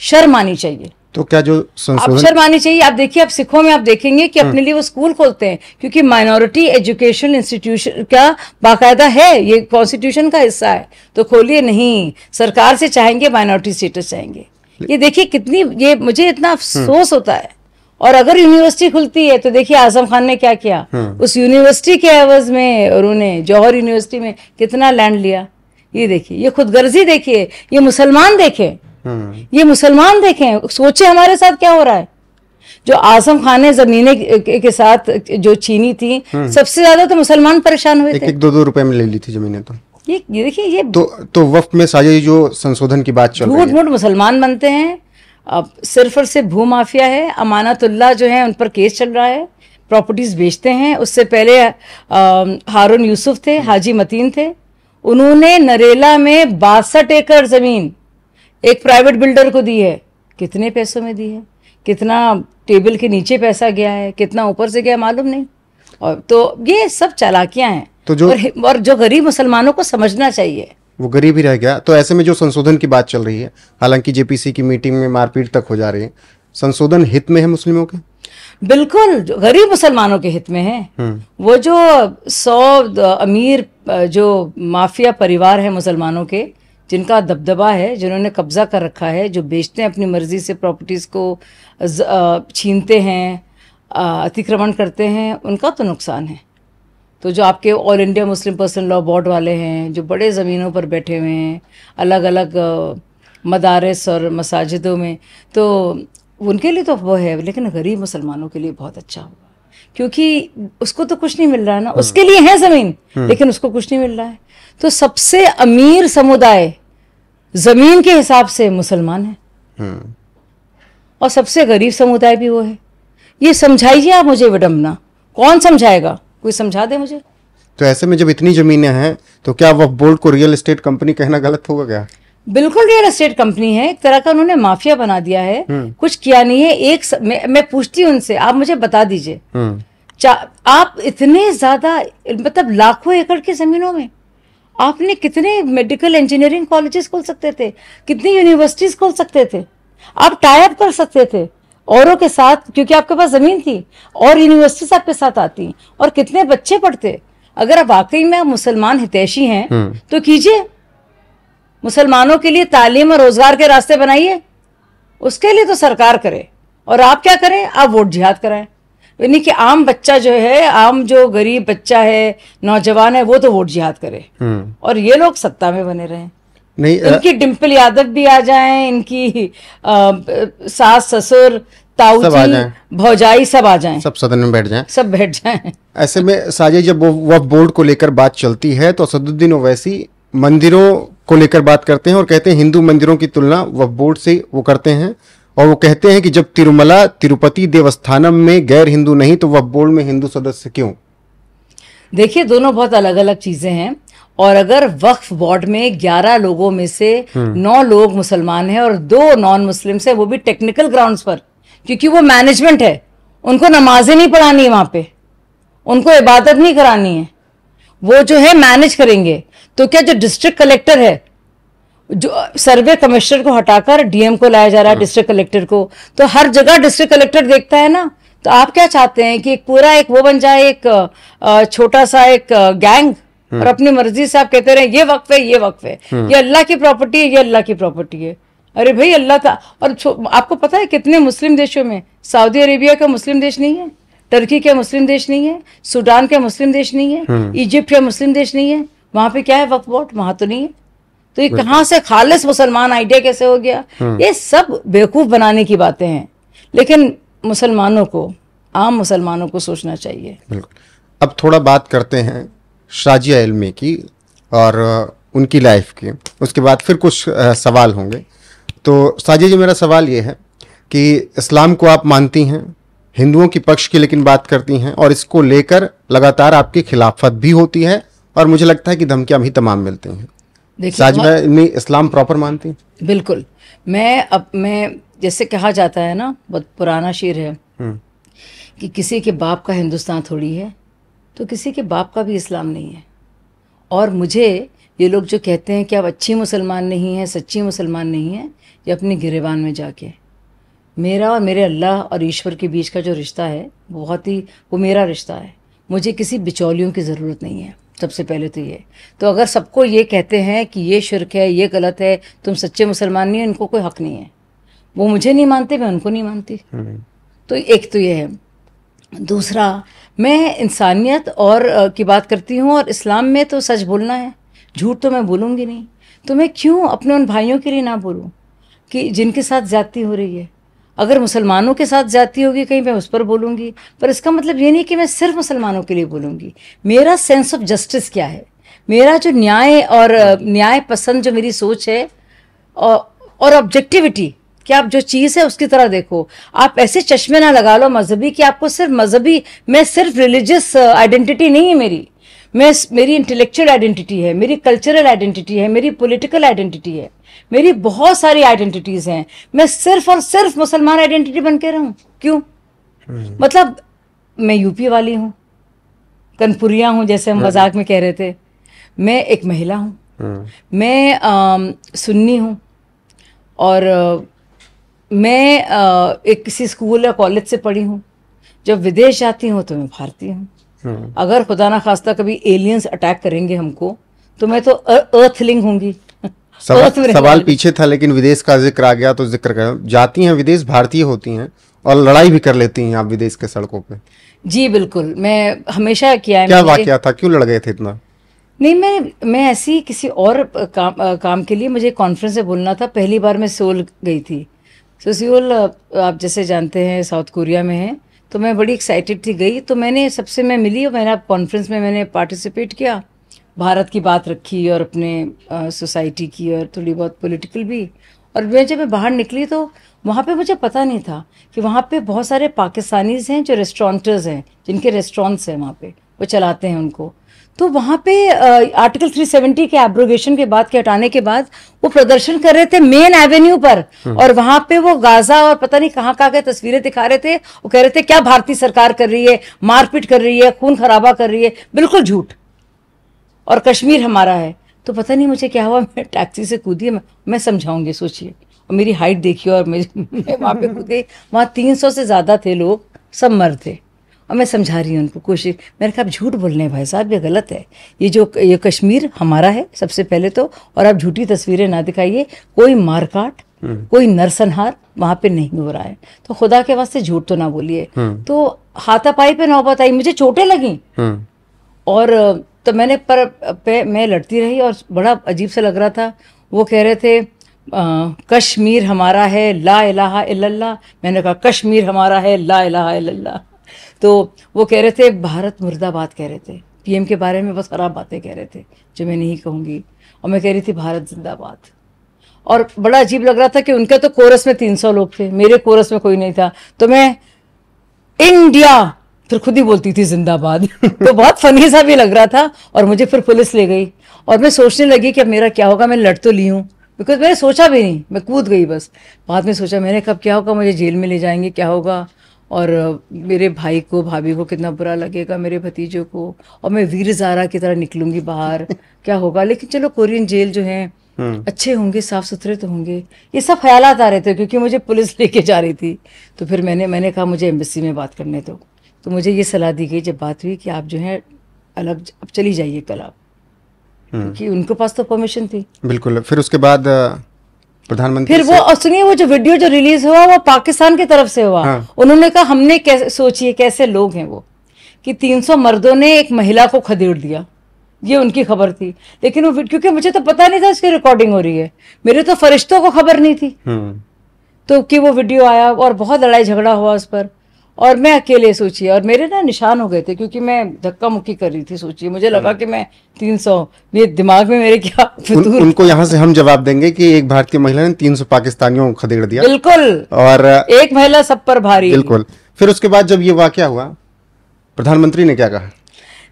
शर्म आनी चाहिए। तो क्या जो संशोधन, आप शर्म आनी चाहिए। आप देखिए, आप सिखों में आप देखेंगे कि अपने लिए वो स्कूल खोलते हैं, क्योंकि माइनॉरिटी एजुकेशनल इंस्टीट्यूशन का बाकायदा है, ये कॉन्स्टिट्यूशन का हिस्सा है। तो खोलिए नहीं, सरकार से चाहेंगे माइनॉरिटी स्टेटस चाहेंगे। ये देखिए कितनी, ये मुझे इतना अफसोस होता है। और अगर यूनिवर्सिटी खुलती है तो देखिए आजम खान ने क्या किया, उस यूनिवर्सिटी के एवज में उन्होंने जौहर यूनिवर्सिटी में कितना लैंड लिया। ये देखिए, ये खुदगर्जी देखिए, ये मुसलमान देखें, ये मुसलमान देखें, सोचे हमारे साथ क्या हो रहा है। जो आजम खान ने जमीनें के साथ जो छीनी थी, सबसे ज्यादा तो मुसलमान परेशान हुए थे। 1-2 रुपए में ले ली थी जमीनें। तो ये देखिए, ये तो वक्फ में साझा जो संशोधन की बात चल रही है, झूठ मूठ मुसलमान बनते हैं। अब सिर्फ और सिर्फ भू माफिया है। अमानतुल्लाह जो है उन पर केस चल रहा है, प्रॉपर्टीज बेचते हैं। उससे पहले हारून यूसुफ थे, हाजी मतीन थे, उन्होंने नरेला में 62 एकड़ जमीन एक प्राइवेट बिल्डर को दी है। कितने पैसों में दी है, कितना टेबल के नीचे पैसा गया है, कितना ऊपर से गया मालूम नहीं। और तो ये सब चालाकियां हैं। तो और जो गरीब मुसलमानों को समझना चाहिए, वो गरीब ही रह गया। तो ऐसे में जो संशोधन की बात चल रही है, हालांकि जेपीसी की मीटिंग में मारपीट तक हो जा रही है, संशोधन हित में है मुस्लिमों के? बिल्कुल, गरीब मुसलमानों के हित में है। वो जो 100 अमीर जो माफिया परिवार है मुसलमानों के, जिनका दबदबा है, जिन्होंने कब्जा कर रखा है, जो बेचते हैं अपनी मर्जी से प्रॉपर्टीज को, छीनते हैं, अतिक्रमण करते हैं, उनका तो नुकसान है। तो जो आपके all India Muslim person law board वाले हैं, जो बड़े ज़मीनों पर बैठे हुए हैं अलग अलग मदारस और मसाजिदों में, तो उनके लिए तो वो है, लेकिन गरीब मुसलमानों के लिए बहुत अच्छा होगा। क्योंकि उसको तो कुछ नहीं मिल रहा है ना, उसके लिए है जमीन लेकिन उसको कुछ नहीं मिल रहा है। तो सबसे अमीर समुदाय जमीन के हिसाब से मुसलमान है और सबसे गरीब समुदाय भी वो है। ये समझाइए आप मुझे विडंबना, कौन समझाएगा, कोई समझा दे मुझे। तो ऐसे में जब इतनी जमीनें हैं तो क्या वक्फ बोर्ड को रियल एस्टेट कंपनी कहना गलत होगा क्या? बिल्कुल रियल एस्टेट कंपनी है, एक तरह का उन्होंने माफिया बना दिया है, कुछ किया नहीं है। मैं पूछती हूँ उनसे, आप मुझे बता दीजिए, आप इतने ज्यादा मतलब लाखों एकड़ की जमीनों में आपने कितने मेडिकल इंजीनियरिंग कॉलेजेस खोल सकते थे, कितनी यूनिवर्सिटीज खोल सकते थे, आप टाई अप कर सकते थे औरों के साथ, क्योंकि आपके पास जमीन थी और यूनिवर्सिटीज आपके साथ आती और कितने बच्चे पढ़ते। अगर आप वाकई में मुसलमान हितैषी हैं तो कीजिए, मुसलमानों के लिए तालीम और रोजगार के रास्ते बनाइए, उसके लिए तो सरकार करे। और आप क्या करें, आप वोट जिहाद कराएं, यानी कि आम बच्चा जो है, आम जो गरीब बच्चा है, नौजवान है, वो तो वोट जिहाद करे और ये लोग सत्ता में बने रहें। नहीं, इनकी डिम्पल यादव भी आ जाएं, इनकी सास ससुर ताऊ जी भौजाई सब आ जाएं, सब सदन में बैठ जाएं, सब बैठ जाएं। ऐसे में साजिद, जब वक्फ बोर्ड को लेकर बात चलती है तो असदुद्दीन ओवैसी मंदिरों को लेकर बात करते हैं और कहते हैं हिंदू मंदिरों की तुलना वक्फ बोर्ड से वो करते हैं, और वो कहते हैं कि जब तिरुमला तिरुपति देवस्थानम में गैर हिंदू नहीं तो वक्फ बोर्ड में हिंदू सदस्य क्यों? देखिए, दोनों बहुत अलग अलग चीजें हैं। और अगर वक्फ बोर्ड में 11 लोगों में से 9 लोग मुसलमान हैं और 2 नॉन मुस्लिम्स हैं, वो भी टेक्निकल ग्राउंड्स पर, क्योंकि वो मैनेजमेंट है, उनको नमाजें नहीं पढ़ानी है वहां पे, उनको इबादत नहीं करानी है, वो जो है मैनेज करेंगे। तो क्या जो डिस्ट्रिक्ट कलेक्टर है, जो सर्वे कमिश्नर को हटाकर डीएम को लाया जा रहा है, डिस्ट्रिक्ट कलेक्टर को, तो हर जगह डिस्ट्रिक्ट कलेक्टर देखता है ना। तो आप क्या चाहते हैं कि एक पूरा एक वो बन जाए, एक छोटा सा एक गैंग, और अपनी मर्जी से आप कहते रहे ये वक्फ है, ये वक्फ है, ये अल्लाह की प्रॉपर्टी है, ये अल्लाह की प्रॉपर्टी है। अरे भाई, अल्लाह का। और आपको पता है कितने मुस्लिम देशों में, सऊदी अरेबिया का मुस्लिम देश नहीं है, टर्की का मुस्लिम देश नहीं है, सूडान का मुस्लिम देश नहीं है, इजिप्ट का मुस्लिम देश नहीं है, वहां पे क्या है वक्फ बोर्ड, वहां तो नहीं है। तो ये कहां से खालिस मुसलमान आइडिया कैसे हो गया? ये सब बेवकूफ बनाने की बातें हैं, लेकिन मुसलमानों को, आम मुसलमानों को सोचना चाहिए। बिल्कुल। अब थोड़ा बात करते हैं शाजिया इल्मी की और उनकी लाइफ की, उसके बाद फिर कुछ सवाल होंगे। तो साजिया जी, मेरा सवाल ये है कि इस्लाम को आप मानती हैं, हिंदुओं की पक्ष की लेकिन बात करती हैं, और इसको लेकर लगातार आपकी खिलाफत भी होती है और मुझे लगता है कि धमकियां भी तमाम मिलती हैं। साजिया इल्मी इस्लाम प्रॉपर मानती? बिल्कुल। मैं जैसे कहा जाता है ना, बहुत पुराना शेर है कि किसी के बाप का हिंदुस्तान थोड़ी है, तो किसी के बाप का भी इस्लाम नहीं है। और मुझे ये लोग जो कहते हैं कि आप अच्छी मुसलमान नहीं हैं, सच्ची मुसलमान नहीं हैं, ये अपने गिरेबान में जाके, मेरा और मेरे अल्लाह और ईश्वर के बीच का जो रिश्ता है बहुत ही, वो मेरा रिश्ता है, मुझे किसी बिचौलियों की ज़रूरत नहीं है। सबसे पहले तो ये, तो अगर सबको ये कहते हैं कि ये शिर्क है, ये गलत है, तुम सच्चे मुसलमान नहीं हो, इनको कोई हक नहीं है। वो मुझे नहीं मानते, मैं उनको नहीं मानती। तो एक तो ये है। दूसरा, मैं इंसानियत और की बात करती हूँ, और इस्लाम में तो सच बोलना है, झूठ तो मैं बोलूँगी नहीं। तो मैं क्यों अपने उन भाइयों के लिए ना बोलूँ कि जिनके साथ ज्यादती हो रही है? अगर मुसलमानों के साथ ज्यादती होगी कहीं, मैं उस पर बोलूँगी, पर इसका मतलब ये नहीं कि मैं सिर्फ मुसलमानों के लिए बोलूँगी। मेरा सेंस ऑफ जस्टिस क्या है, मेरा जो न्याय और न्याय पसंद जो मेरी सोच है, और ऑब्जेक्टिविटी कि आप जो चीज़ है उसकी तरह देखो। आप ऐसे चश्मे ना लगा लो मजहबी कि आपको सिर्फ मजहबी, मैं सिर्फ रिलीजियस आइडेंटिटी नहीं है मेरी, मेरी इंटेलेक्चुअल आइडेंटिटी है, मेरी कल्चरल आइडेंटिटी है, मेरी पॉलिटिकल आइडेंटिटी है, मेरी बहुत सारी आइडेंटिटीज हैं। मैं सिर्फ और सिर्फ मुसलमान आइडेंटिटी बन के रहूं क्यों? मतलब मैं यूपी वाली हूँ, कनपुरिया हूँ, जैसे हम मजाक में कह रहे थे, मैं एक महिला हूँ, मैं सुन्नी हूँ, और मैं एक किसी स्कूल या कॉलेज से पढ़ी हूँ। जब विदेश जाती हूँ तो मैं भारतीय हूँ। अगर खुदा ना खास्ता कभी एलियंस अटैक करेंगे हमको, तो मैं तो अर्थलिंग होंगी। सवाल पीछे था, लेकिन विदेश का जिक्र आ गया तो जिक्र कर, जाती हैं विदेश, भारतीय होती हैं और लड़ाई भी कर लेती हैं आप विदेश के सड़कों पे? जी बिल्कुल, मैं हमेशा किया है। क्या वाकया था, क्यों लड़ गए थे इतना? नहीं, मैं ऐसी किसी और काम के लिए, मुझे कॉन्फ्रेंस में बोलना था। पहली बार मैं सियोल गई थी। तो सियोल आप जैसे जानते हैं साउथ कोरिया में है, तो मैं बड़ी एक्साइटेड थी, गई तो मैं मिली और मैंने कॉन्फ्रेंस में मैंने पार्टिसिपेट किया, भारत की बात रखी और अपने सोसाइटी की और थोड़ी बहुत पॉलिटिकल भी। और जब मैं बाहर निकली तो वहाँ पे मुझे पता नहीं था कि वहाँ पे बहुत सारे पाकिस्तानीज हैं जो रेस्टोरेंटर्स हैं, जिनके रेस्टोरेंट्स हैं वहाँ पे, वो चलाते हैं उनको। तो वहाँ पे आर्टिकल 370 के एब्रोगेशन के बाद के हटाने के बाद वो प्रदर्शन कर रहे थे मेन एवेन्यू पर, और वहाँ पे वो गाजा और पता नहीं कहाँ कहाँ के तस्वीरें दिखा रहे थे। वो कह रहे थे क्या भारतीय सरकार कर रही है, मारपीट कर रही है, खून खराबा कर रही है, बिल्कुल झूठ, और कश्मीर हमारा है। तो पता नहीं मुझे क्या हुआ, मैं टैक्सी से कूदी, मैं समझाऊंगी, सोचिए, और मेरी हाइट देखिए, और मैं वहाँ पे कूदी, वहाँ 300 से ज़्यादा थे लोग, सब मर्द थे, और मैं समझा रही हूँ उनको, कोशिश, मैंने कहा आप झूठ बोल रहे हैं भाई साहब, ये गलत है, ये कश्मीर हमारा है सबसे पहले तो, और आप झूठी तस्वीरें ना दिखाइए, कोई मारकाट, कोई नरसंहार वहाँ पे नहीं हो रहा है, तो खुदा के वास्ते झूठ तो ना बोलिए। तो हाथापाई पे नौबत आई, मुझे चोटें लगी, और तो मैं लड़ती रही, और बड़ा अजीब सा लग रहा था। वो कह रहे थे कश्मीर हमारा है, ला इलाहा इल्लल्लाह। मैंने कहा कश्मीर हमारा है, ला इलाहा इल्लल्लाह। तो वो कह रहे थे भारत मुर्दाबाद कह रहे थे, पीएम के बारे में बहुत खराब बातें कह रहे थे जो मैं नहीं कहूँगी, और मैं कह रही थी भारत जिंदाबाद। और बड़ा अजीब लग रहा था कि उनके तो कोरस में 300 लोग थे, मेरे कोरस में कोई नहीं था, तो मैं इंडिया फिर खुद ही बोलती थी जिंदाबाद। तो बहुत फनी सा भी लग रहा था। और मुझे फिर पुलिस ले गई, और मैं सोचने लगी कि अब मेरा क्या होगा, मैं लड़ तो ली हूँ, बिकॉज मैंने सोचा भी नहीं, मैं कूद गई बस। बाद में सोचा मैंने, कब क्या होगा, मुझे जेल में ले जाएंगे, क्या होगा, और मेरे भाई को, भाभी को कितना बुरा लगेगा, मेरे भतीजों को, और मैं वीर ज़ारा की तरह निकलूंगी बाहर, क्या होगा। लेकिन चलो, कोरियन जेल जो है अच्छे होंगे, साफ सुथरे तो होंगे, ये सब ख्यालात आ रहे थे, क्योंकि मुझे पुलिस लेके जा रही थी। तो फिर मैंने कहा मुझे एम्बेसी में बात करने दो। तो मुझे ये सलाह दी गई जब बात हुई कि आप जो है अलग, अब चली जाइए कल आप, क्योंकि उनके पास तो परमिशन थी। बिल्कुल। फिर उसके बाद प्रधानमंत्री फिर वो, और सुनिए, वो जो वीडियो जो रिलीज हुआ वो पाकिस्तान की तरफ से हुआ। उन्होंने कहा, हमने कैसे, सोचिए कैसे लोग हैं वो, कि 300 मर्दों ने एक महिला को खदेड़ दिया, ये उनकी खबर थी। लेकिन वो, क्योंकि मुझे तो पता नहीं था इसकी रिकॉर्डिंग हो रही है, मेरे तो फरिश्तों को खबर नहीं थी, तो कि वो वीडियो आया, और बहुत लड़ाई झगड़ा हुआ उस पर, और मैं अकेले, सोचिए, और मेरे ना निशान हो गए थे, क्योंकि मैं धक्का मुक्की कर रही थी। सोचिए, मुझे लगा कि मैं 300, ये दिमाग में मेरे क्या उनको यहाँ से हम जवाब देंगे कि एक भारतीय महिला ने 300 पाकिस्तानियों को खदेड़ दिया। बिल्कुल, और एक महिला सब पर भारी। बिल्कुल। फिर उसके बाद जब ये वाकया हुआ, प्रधानमंत्री ने क्या कहा?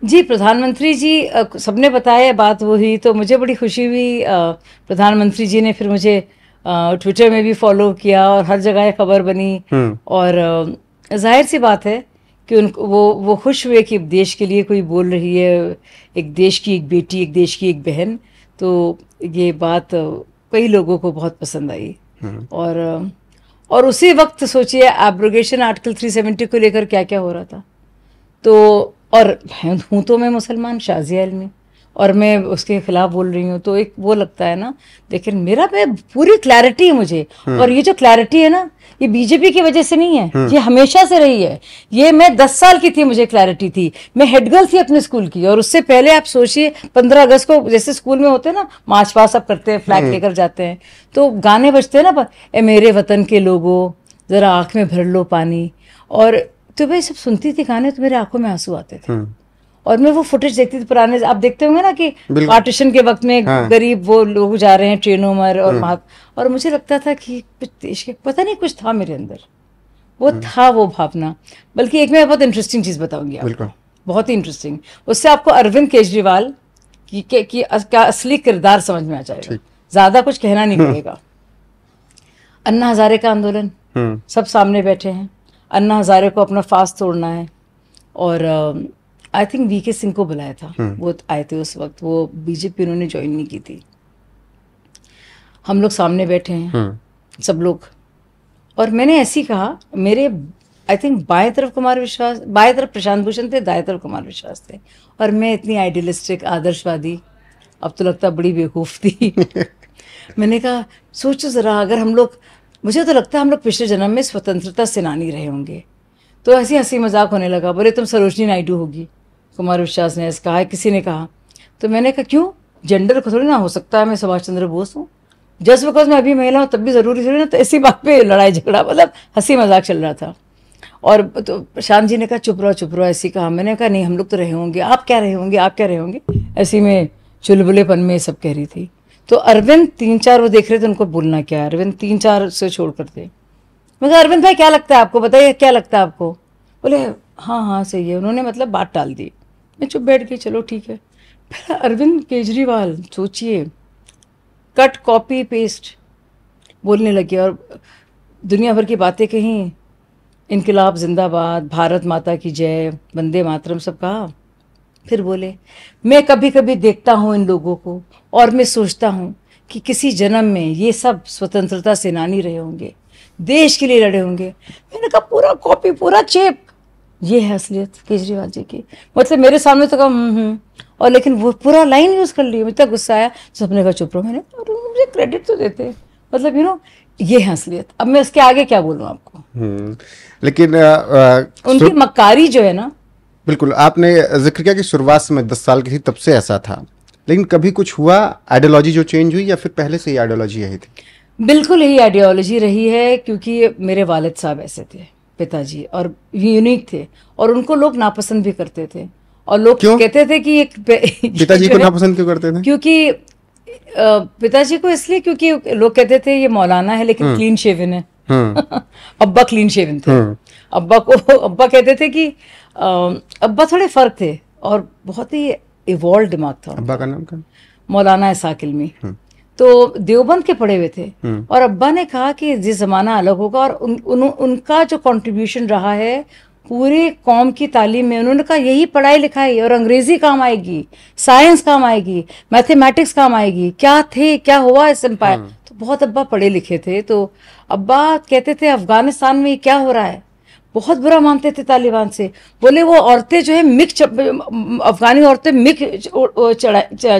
जी, प्रधानमंत्री जी, सबने बताया, बात वो हुई, तो मुझे बड़ी खुशी हुई। प्रधानमंत्री जी ने फिर मुझे ट्विटर में भी फॉलो किया, और हर जगह खबर बनी, और जाहिर सी बात है कि उनको वो खुश हुए कि देश के लिए कोई बोल रही है, एक देश की एक बेटी, एक देश की एक बहन। तो ये बात कई लोगों को बहुत पसंद आई। और उसी वक्त सोचिए, एब्रोगेशन आर्टिकल 370 को लेकर क्या क्या हो रहा था। तो और हूँ तो मैं मुसलमान, शाज़िया इल्मी, और मैं उसके खिलाफ बोल रही हूँ, तो एक वो लगता है ना। लेकिन मेरा पे पूरी क्लैरिटी है मुझे, और ये जो क्लैरिटी है ना, ये बीजेपी की वजह से नहीं है, ये हमेशा से रही है। ये मैं 10 साल की थी, मुझे क्लैरिटी थी, मैं हेड गर्ल थी अपने स्कूल की। और उससे पहले आप सोचिए, 15 अगस्त को जैसे स्कूल में होते हैं ना, मार्च पास सब करते हैं, फ्लैग लेकर जाते हैं, तो गाने बजते हैं ना, ए मेरे वतन के लोगों, जरा आंख में भर लो पानी। और तो मैं सब सुनती थी गाने, तो मेरे आंखों में आंसू आते थे। और मैं वो फुटेज देखती थी पुराने, आप देखते होंगे ना कि पार्टीशन के वक्त में गरीब वो लोग जा रहे हैं ट्रेनों में, और मुझे लगता था कि कुछ देश के, पता नहीं, कुछ था मेरे अंदर, वो था वो भावना। बल्कि एक मैं बहुत इंटरेस्टिंग चीज बताऊंगी आपको, बहुत ही इंटरेस्टिंग, उससे आपको अरविंद केजरीवाल की असली किरदार समझ में आ जाएगा, ज्यादा कुछ कहना नहीं पड़ेगा। अन्ना हजारे का आंदोलन, सब सामने बैठे हैं, अन्ना हजारे को अपना फास्ट तोड़ना है, और आई थिंक वीके सिंह को बुलाया था, वो आए थे उस वक्त, वो बीजेपी उन्होंने ज्वाइन नहीं की थी। हम लोग सामने बैठे हैं, सब लोग, और मैंने ऐसे ही कहा, मेरे आई थिंक बाएं तरफ कुमार विश्वास, बाएं तरफ प्रशांत भूषण थे, दाएं तरफ कुमार विश्वास थे, और मैं इतनी आइडियलिस्टिक, आदर्शवादी, अब तो लगता बड़ी बेवकूफ़ थी। मैंने कहा, सोचो ज़रा, अगर हम लोग, मुझे तो लगता है हम लोग पिछले जन्म में स्वतंत्रता सेनानी रहे होंगे। तो ऐसी हंसी मजाक होने लगा, बोले तुम सरोजनी नायडू होगी, कुमार विश्वास ने ऐसा कहा, किसी ने कहा। तो मैंने कहा, क्यों, जेंडर को थोड़ी ना हो सकता है, मैं सुभाष चंद्र बोस हूँ, जस्ट बिकॉज मैं अभी महिला हूँ तब भी ज़रूरी थोड़ी ना। तो ऐसी बात पे लड़ाई झगड़ा, मतलब हंसी मजाक चल रहा था। और तो प्रशांत जी ने कहा चुप रहो, ऐसी कहा। मैंने कहा नहीं, हम लोग तो रहे होंगे, आप क्या रहे होंगे, आप क्या रहे होंगे, ऐसी में चुलबुलेपन में सब कह रही थी। तो अरविंद 3-4 वो देख रहे थे, उनको बोलना क्या है, अरविंद 3-4 से छोड़ करते। मैं कहा अरविंद भाई क्या लगता है आपको, बताइए क्या लगता है आपको। बोले हाँ हाँ सही है। उन्होंने मतलब बात टाल दी। मैं चुप बैठ गई, चलो ठीक है। फिर अरविंद केजरीवाल सोचिए, कट कॉपी पेस्ट बोलने लगे और दुनिया भर की बातें कहीं, इनकलाब जिंदाबाद, भारत माता की जय, वंदे मातरम सब कहा। फिर बोले मैं कभी कभी देखता हूँ इन लोगों को और मैं सोचता हूँ कि किसी जन्म में ये सब स्वतंत्रता सेनानी रहे होंगे, देश के लिए लड़े होंगे। मैंने कहा पूरा कॉपी, पूरा चेप। ये है असलियत केजरीवाल जी की। मतलब मेरे सामने तो कहा और लेकिन वो पूरा लाइन यूज कर ली। मुझे इतना गुस्सा आया, सबने कहा चुप रहो। मैंने मुझे क्रेडिट तो देते, मतलब ये है असलियत। अब मैं इसके आगे क्या बोलूँ आपको। लेकिन उनकी मक्कारी जो है ना, बिल्कुल आपने जिक्र किया कि शुरुआत में 10 साल की थी तब से ऐसा था, लेकिन कभी कुछ हुआ आइडियोलॉजी जो चेंज हुई या फिर पहले से ही आइडियोलॉजी यही थी? बिल्कुल यही आइडियोलॉजी रही है, क्योंकि मेरे वालिद साहब ऐसे थे, पिताजी, और यूनिक थे और उनको लोग नापसंद भी करते थे। और लोग कहते थे कि पिताजी को नापसंद क्यों करते थे? क्योंकि पिताजी को इसलिए क्योंकि लोग कहते थे ये मौलाना है लेकिन क्लीन शेवन है। अब्बा क्लीन शेवन थे। अब्बा कहते थे कि अब्बा थोड़े फर्क थे और बहुत ही इवॉल्व दिमाग था। अब्बा का नाम क्या? मौलाना इसाक इल्मी। तो देवबंद के पढ़े हुए थे और अब्बा ने कहा कि ये ज़माना अलग होगा और उनका जो कंट्रीब्यूशन रहा है पूरी कौम की तालीम में, उन्होंने कहा यही पढ़ाई लिखाई और अंग्रेजी काम आएगी, साइंस काम आएगी, मैथमेटिक्स काम आएगी। क्या थे, क्या हुआ इस एम्पायर। तो बहुत अब्बा पढ़े लिखे थे। तो अब्बा कहते थे अफगानिस्तान में क्या हो रहा है, बहुत बुरा मानते थे तालिबान से। बोले वो औरतें जो है अफगानी औरतें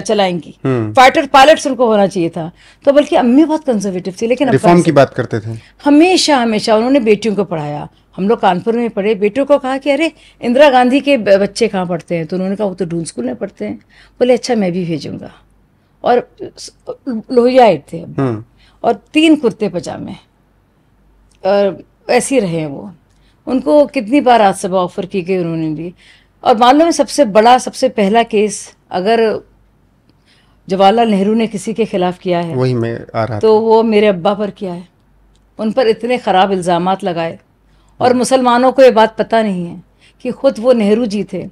चलाएंगी, फाइटर पायलट्स उनको होना चाहिए था। तो बल्कि अम्मी बहुत कंजर्वेटिव थी, लेकिन रिफॉर्म की बात करते थे हमेशा उन्होंने बेटियों को पढ़ाया। हम लोग कानपुर में पढ़े, बेटियों को कहा कि अरे इंदिरा गांधी के बच्चे कहाँ पढ़ते हैं, तो उन्होंने कहा वो तो डून स्कूल में पढ़ते हैं। बोले अच्छा मैं भी भेजूंगा। और लोहियाइट थे और 3 कुर्ते पजामे और ऐसे रहे वो। उनको कितनी बार राज्यसभा ऑफर की गई, उन्होंने दी। और मालूम है सबसे पहला केस अगर जवाहरलाल नेहरू ने किसी के खिलाफ किया है, वही मैं आ रहा तो वो मेरे अब्बा पर किया है। उन पर इतने खराब इल्जामात लगाए और मुसलमानों को ये बात पता नहीं है कि खुद वो नेहरू जी थे,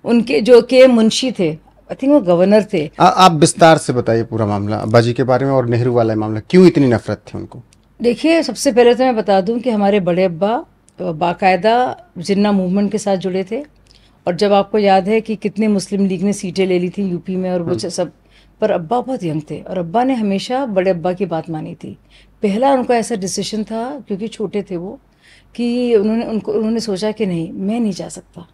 उनके जो के मुंशी थे, आई थिंक वो गवर्नर थे। आप विस्तार से बताइए पूरा मामला अब्बा जी के बारे में और नेहरू वाला मामला, क्यों इतनी नफरत थी उनको? देखिए सबसे पहले तो मैं बता दूं कि हमारे बड़े अब्बा बाकायदा जिन्ना मूवमेंट के साथ जुड़े थे। और जब आपको याद है कि कितने मुस्लिम लीग ने सीटें ले ली थी यूपी में और वो सब, पर अब्बा बहुत यंग थे और अब्बा ने हमेशा बड़े अब्बा की बात मानी थी। पहला उनका ऐसा डिसीजन था, क्योंकि छोटे थे वो, कि उन्होंने सोचा कि नहीं मैं नहीं जा सकता।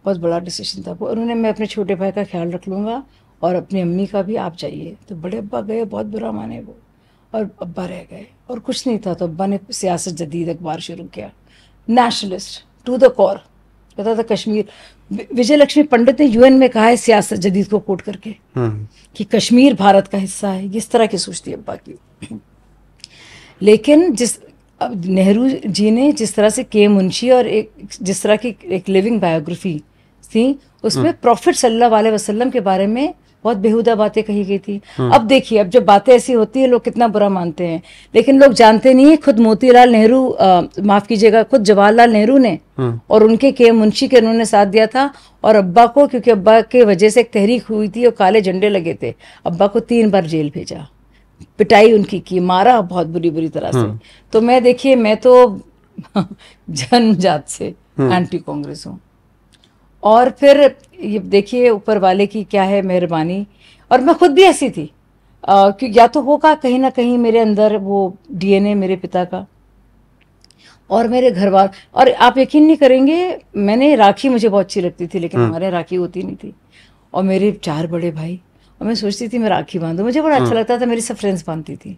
बहुत बड़ा डिसीजन था वो। उन्होंने मैं अपने छोटे भाई का ख्याल रख लूँगा और अपनी अम्मी का भी, आप जाइए। तो बड़े अब्बा गए, बहुत बुरा माने वो, और अब्बा रह गए और कुछ नहीं था। तो अब्बा ने सियासत जदीद अखबार शुरू किया, नेशनलिस्ट टू द कोर, कहता था कश्मीर। विजय लक्ष्मी पंडित ने यूएन में कहा है सियासत जदीद को कोट करके कि कश्मीर भारत का हिस्सा है। इस तरह की सोच थी अब्बा की। लेकिन नेहरू जी ने जिस तरह से के मुंशी और जिस तरह की एक लिविंग बायोग्राफी थी, उसमें प्रॉफिट सल्लल्लाहु अलैहि वसल्लम के बारे में बहुत बेहुदा बातें कही गई थी। अब देखिए, अब जब बातें ऐसी होती है लोग कितना बुरा मानते हैं, लेकिन लोग जानते नहीं है खुद मोतीलाल नेहरू, माफ कीजिएगा, खुद जवाहरलाल नेहरू ने और उनके के मुंशी के उन्होंने साथ दिया था। और अब्बा को, क्योंकि अब्बा के वजह से एक तहरीक हुई थी और काले झंडे लगे थे, अब्बा को 3 बार जेल भेजा, पिटाई उनकी की, मारा बहुत बुरी तरह से। तो मैं देखिए, मैं तो जन्मजात से एंटी कांग्रेस हूँ। और फिर ये देखिए ऊपर वाले की क्या है मेहरबानी। और मैं खुद भी ऐसी थी, कि या तो होगा कहीं ना कहीं मेरे अंदर वो डीएनए मेरे पिता का और मेरे घर वाले। और आप यकीन नहीं करेंगे, मैंने राखी मुझे बहुत अच्छी लगती थी, लेकिन हमारे राखी होती नहीं थी। और मेरे 4 बड़े भाई, और मैं सोचती थी मैं राखी बांधूं, मुझे बड़ा अच्छा लगता था। मेरी सब फ्रेंड्स बांधती थी,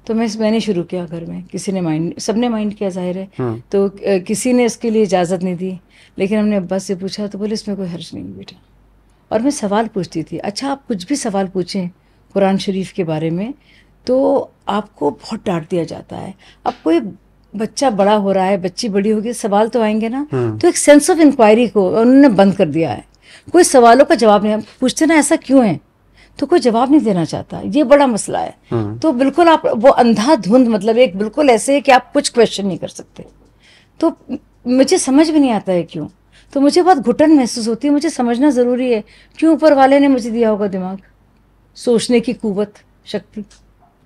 तो मैंने शुरू किया घर में। किसी ने सबने माइंड किया, जाहिर है। तो किसी ने इसके लिए इजाज़त नहीं दी, लेकिन हमने अब्बा से पूछा तो बोले इसमें कोई हर्ज नहीं बेटा। और मैं सवाल पूछती थी, अच्छा आप कुछ भी सवाल पूछें कुरान शरीफ के बारे में तो आपको बहुत डांट दिया जाता है। अब कोई बच्चा बड़ा हो रहा है, बच्ची बड़ी होगी, सवाल तो आएंगे ना। तो एक सेंस ऑफ इंक्वायरी को उन्होंने बंद कर दिया है। कोई सवालों का जवाब नहीं पूछते ना, ऐसा क्यों है, तो कोई जवाब नहीं देना चाहता। ये बड़ा मसला है। तो बिल्कुल आप वो अंधाधुंध, मतलब एक बिल्कुल ऐसे है कि आप कुछ क्वेश्चन नहीं कर सकते। तो मुझे समझ भी नहीं आता है क्यों। तो मुझे बहुत घुटन महसूस होती है। मुझे समझना ज़रूरी है क्यों ऊपर वाले ने मुझे दिया होगा दिमाग, सोचने की कुव्वत, शक्ति।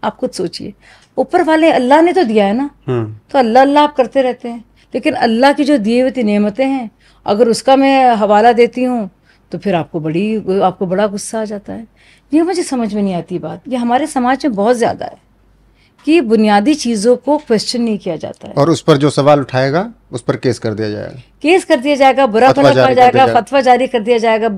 आप खुद सोचिए, ऊपर वाले अल्लाह ने तो दिया है ना। तो अल्लाह अल्लाह आप करते रहते हैं, लेकिन अल्लाह की जो दिए हुए नेमतें हैं, अगर उसका मैं हवाला देती हूँ तो फिर आपको बड़ा गुस्सा आ जाता है। ये मुझे समझ में नहीं आती बात। ये हमारे समाज में बहुत ज़्यादा है कि बुनियादी चीज़ों को क्वेश्चन नहीं किया जाता है, और उस पर जो सवाल उठाएगा उस पर केस कर दिया जाएगा, बुरा भला कहा जाएगा, फतवा जारी कर दिया जाएगा,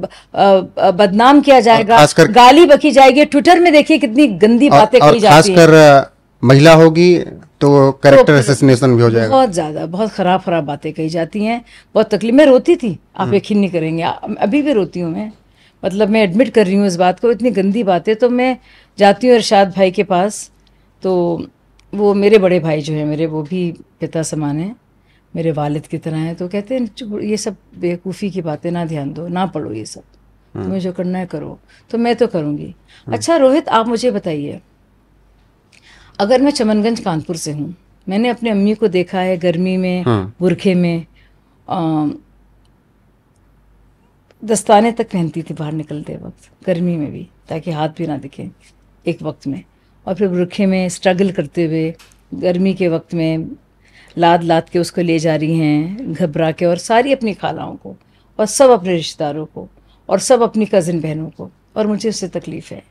बदनाम किया जाएगा, गाली बकी जाएगी। ट्विटर में देखिए कितनी गंदी बातें कही जाती हैं। खासकर महिला होगी तो कैरेक्टर असैसिनेशन भी हो जाएगा। बहुत ज़्यादा, बहुत ख़राब बातें कही जाती हैं। बहुत तकलीफ, मैं रोती थी, आप यकीन नहीं करेंगे, अभी भी रोती हूँ मैं। मतलब मैं एडमिट कर रही हूँ इस बात को, इतनी गंदी बातें। तो मैं जाती हूँ इरशाद भाई के पास, तो वो मेरे बड़े भाई जो हैं मेरे, वो भी पिता समान हैं, मेरे वालिद की तरह हैं। तो कहते हैं ये सब बेवकूफ़ी की बातें ना ध्यान दो, ना पढ़ो ये सब, तुम्हें जो करना है करो। तो मैं तो करूँगी। अच्छा रोहित, आप मुझे बताइए, अगर मैं चमनगंज कानपुर से हूँ, मैंने अपनी अम्मी को देखा है गर्मी में बुरखे में दस्ताने तक पहनती थी बाहर निकलते वक्त, गर्मी में भी, ताकि हाथ भी ना दिखे एक वक्त में, और फिर बुरखे में स्ट्रगल करते हुए गर्मी के वक्त में लाद लाद के उसको ले जा रही हैं घबरा के, और सारी अपनी खालाओं को, और सब अपने रिश्तेदारों को, और सब अपनी कज़न बहनों को, और मुझे उससे तकलीफ़ है।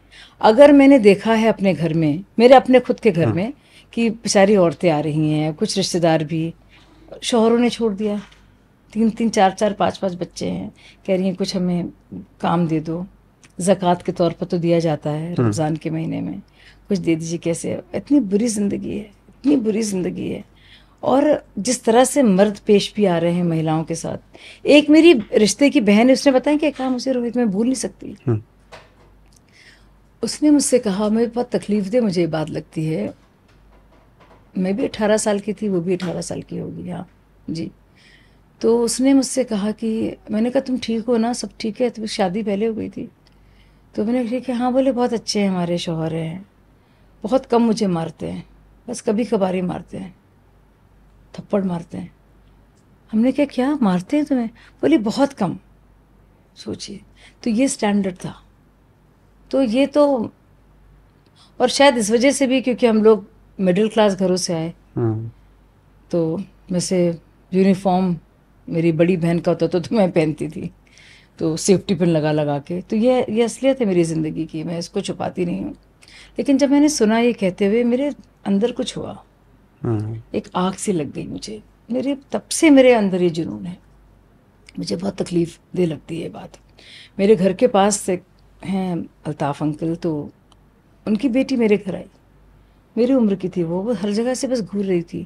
अगर मैंने देखा है अपने घर में, मेरे अपने खुद के घर में, कि बेचारी औरतें आ रही हैं, कुछ रिश्तेदार भी, शौहरों ने छोड़ दिया, 3-3, 4-4, 5-5 बच्चे हैं, कह रही हैं कुछ हमें काम दे दो, ज़कात के तौर पर तो दिया जाता है रमज़ान के महीने में, कुछ दे दीजिए। कैसे, इतनी बुरी ज़िंदगी है, इतनी बुरी ज़िंदगी है। और जिस तरह से मर्द पेश भी आ रहे हैं महिलाओं के साथ। एक मेरी रिश्ते की बहन है, उसने बताया कि कहा मुझे रोहित मैं भूल नहीं सकती, उसने मुझसे कहा, मैं बहुत तकलीफ़ दे मुझे ये बात लगती है, मैं भी 18 साल की थी, वो भी 18 साल की होगी, हाँ जी। तो उसने मुझसे कहा कि, मैंने कहा तुम ठीक हो ना, सब ठीक है, तो शादी पहले हो गई थी। तो मैंने कहा कि हाँ। बोले बहुत अच्छे हैं हमारे शौहर हैं, बहुत कम मुझे मारते हैं, बस कभी कभार ही मारते हैं, थप्पड़ मारते हैं। हमने कहा क्या मारते हैं तुम्हें? बोली बहुत कम। सोचिए, तो ये स्टैंडर्ड था। तो ये तो, और शायद इस वजह से भी क्योंकि हम लोग मिडिल क्लास घरों से आए, तो वैसे यूनिफॉर्म मेरी बड़ी बहन का होता तो मैं पहनती थी, तो सेफ्टी पिन लगा लगा के। तो ये असलियत है मेरी ज़िंदगी की, मैं इसको छुपाती नहीं हूँ। लेकिन जब मैंने सुना ये कहते हुए, मेरे अंदर कुछ हुआ, एक आग सी लग गई मुझे। तब से मेरे अंदर ये जुनून है, मुझे बहुत तकलीफ़ दे लगती है बात। मेरे घर के पास हैं अल्ताफ़ अंकल, तो उनकी बेटी मेरे घर आई, मेरी उम्र की थी वो हर जगह से बस घूर रही थी।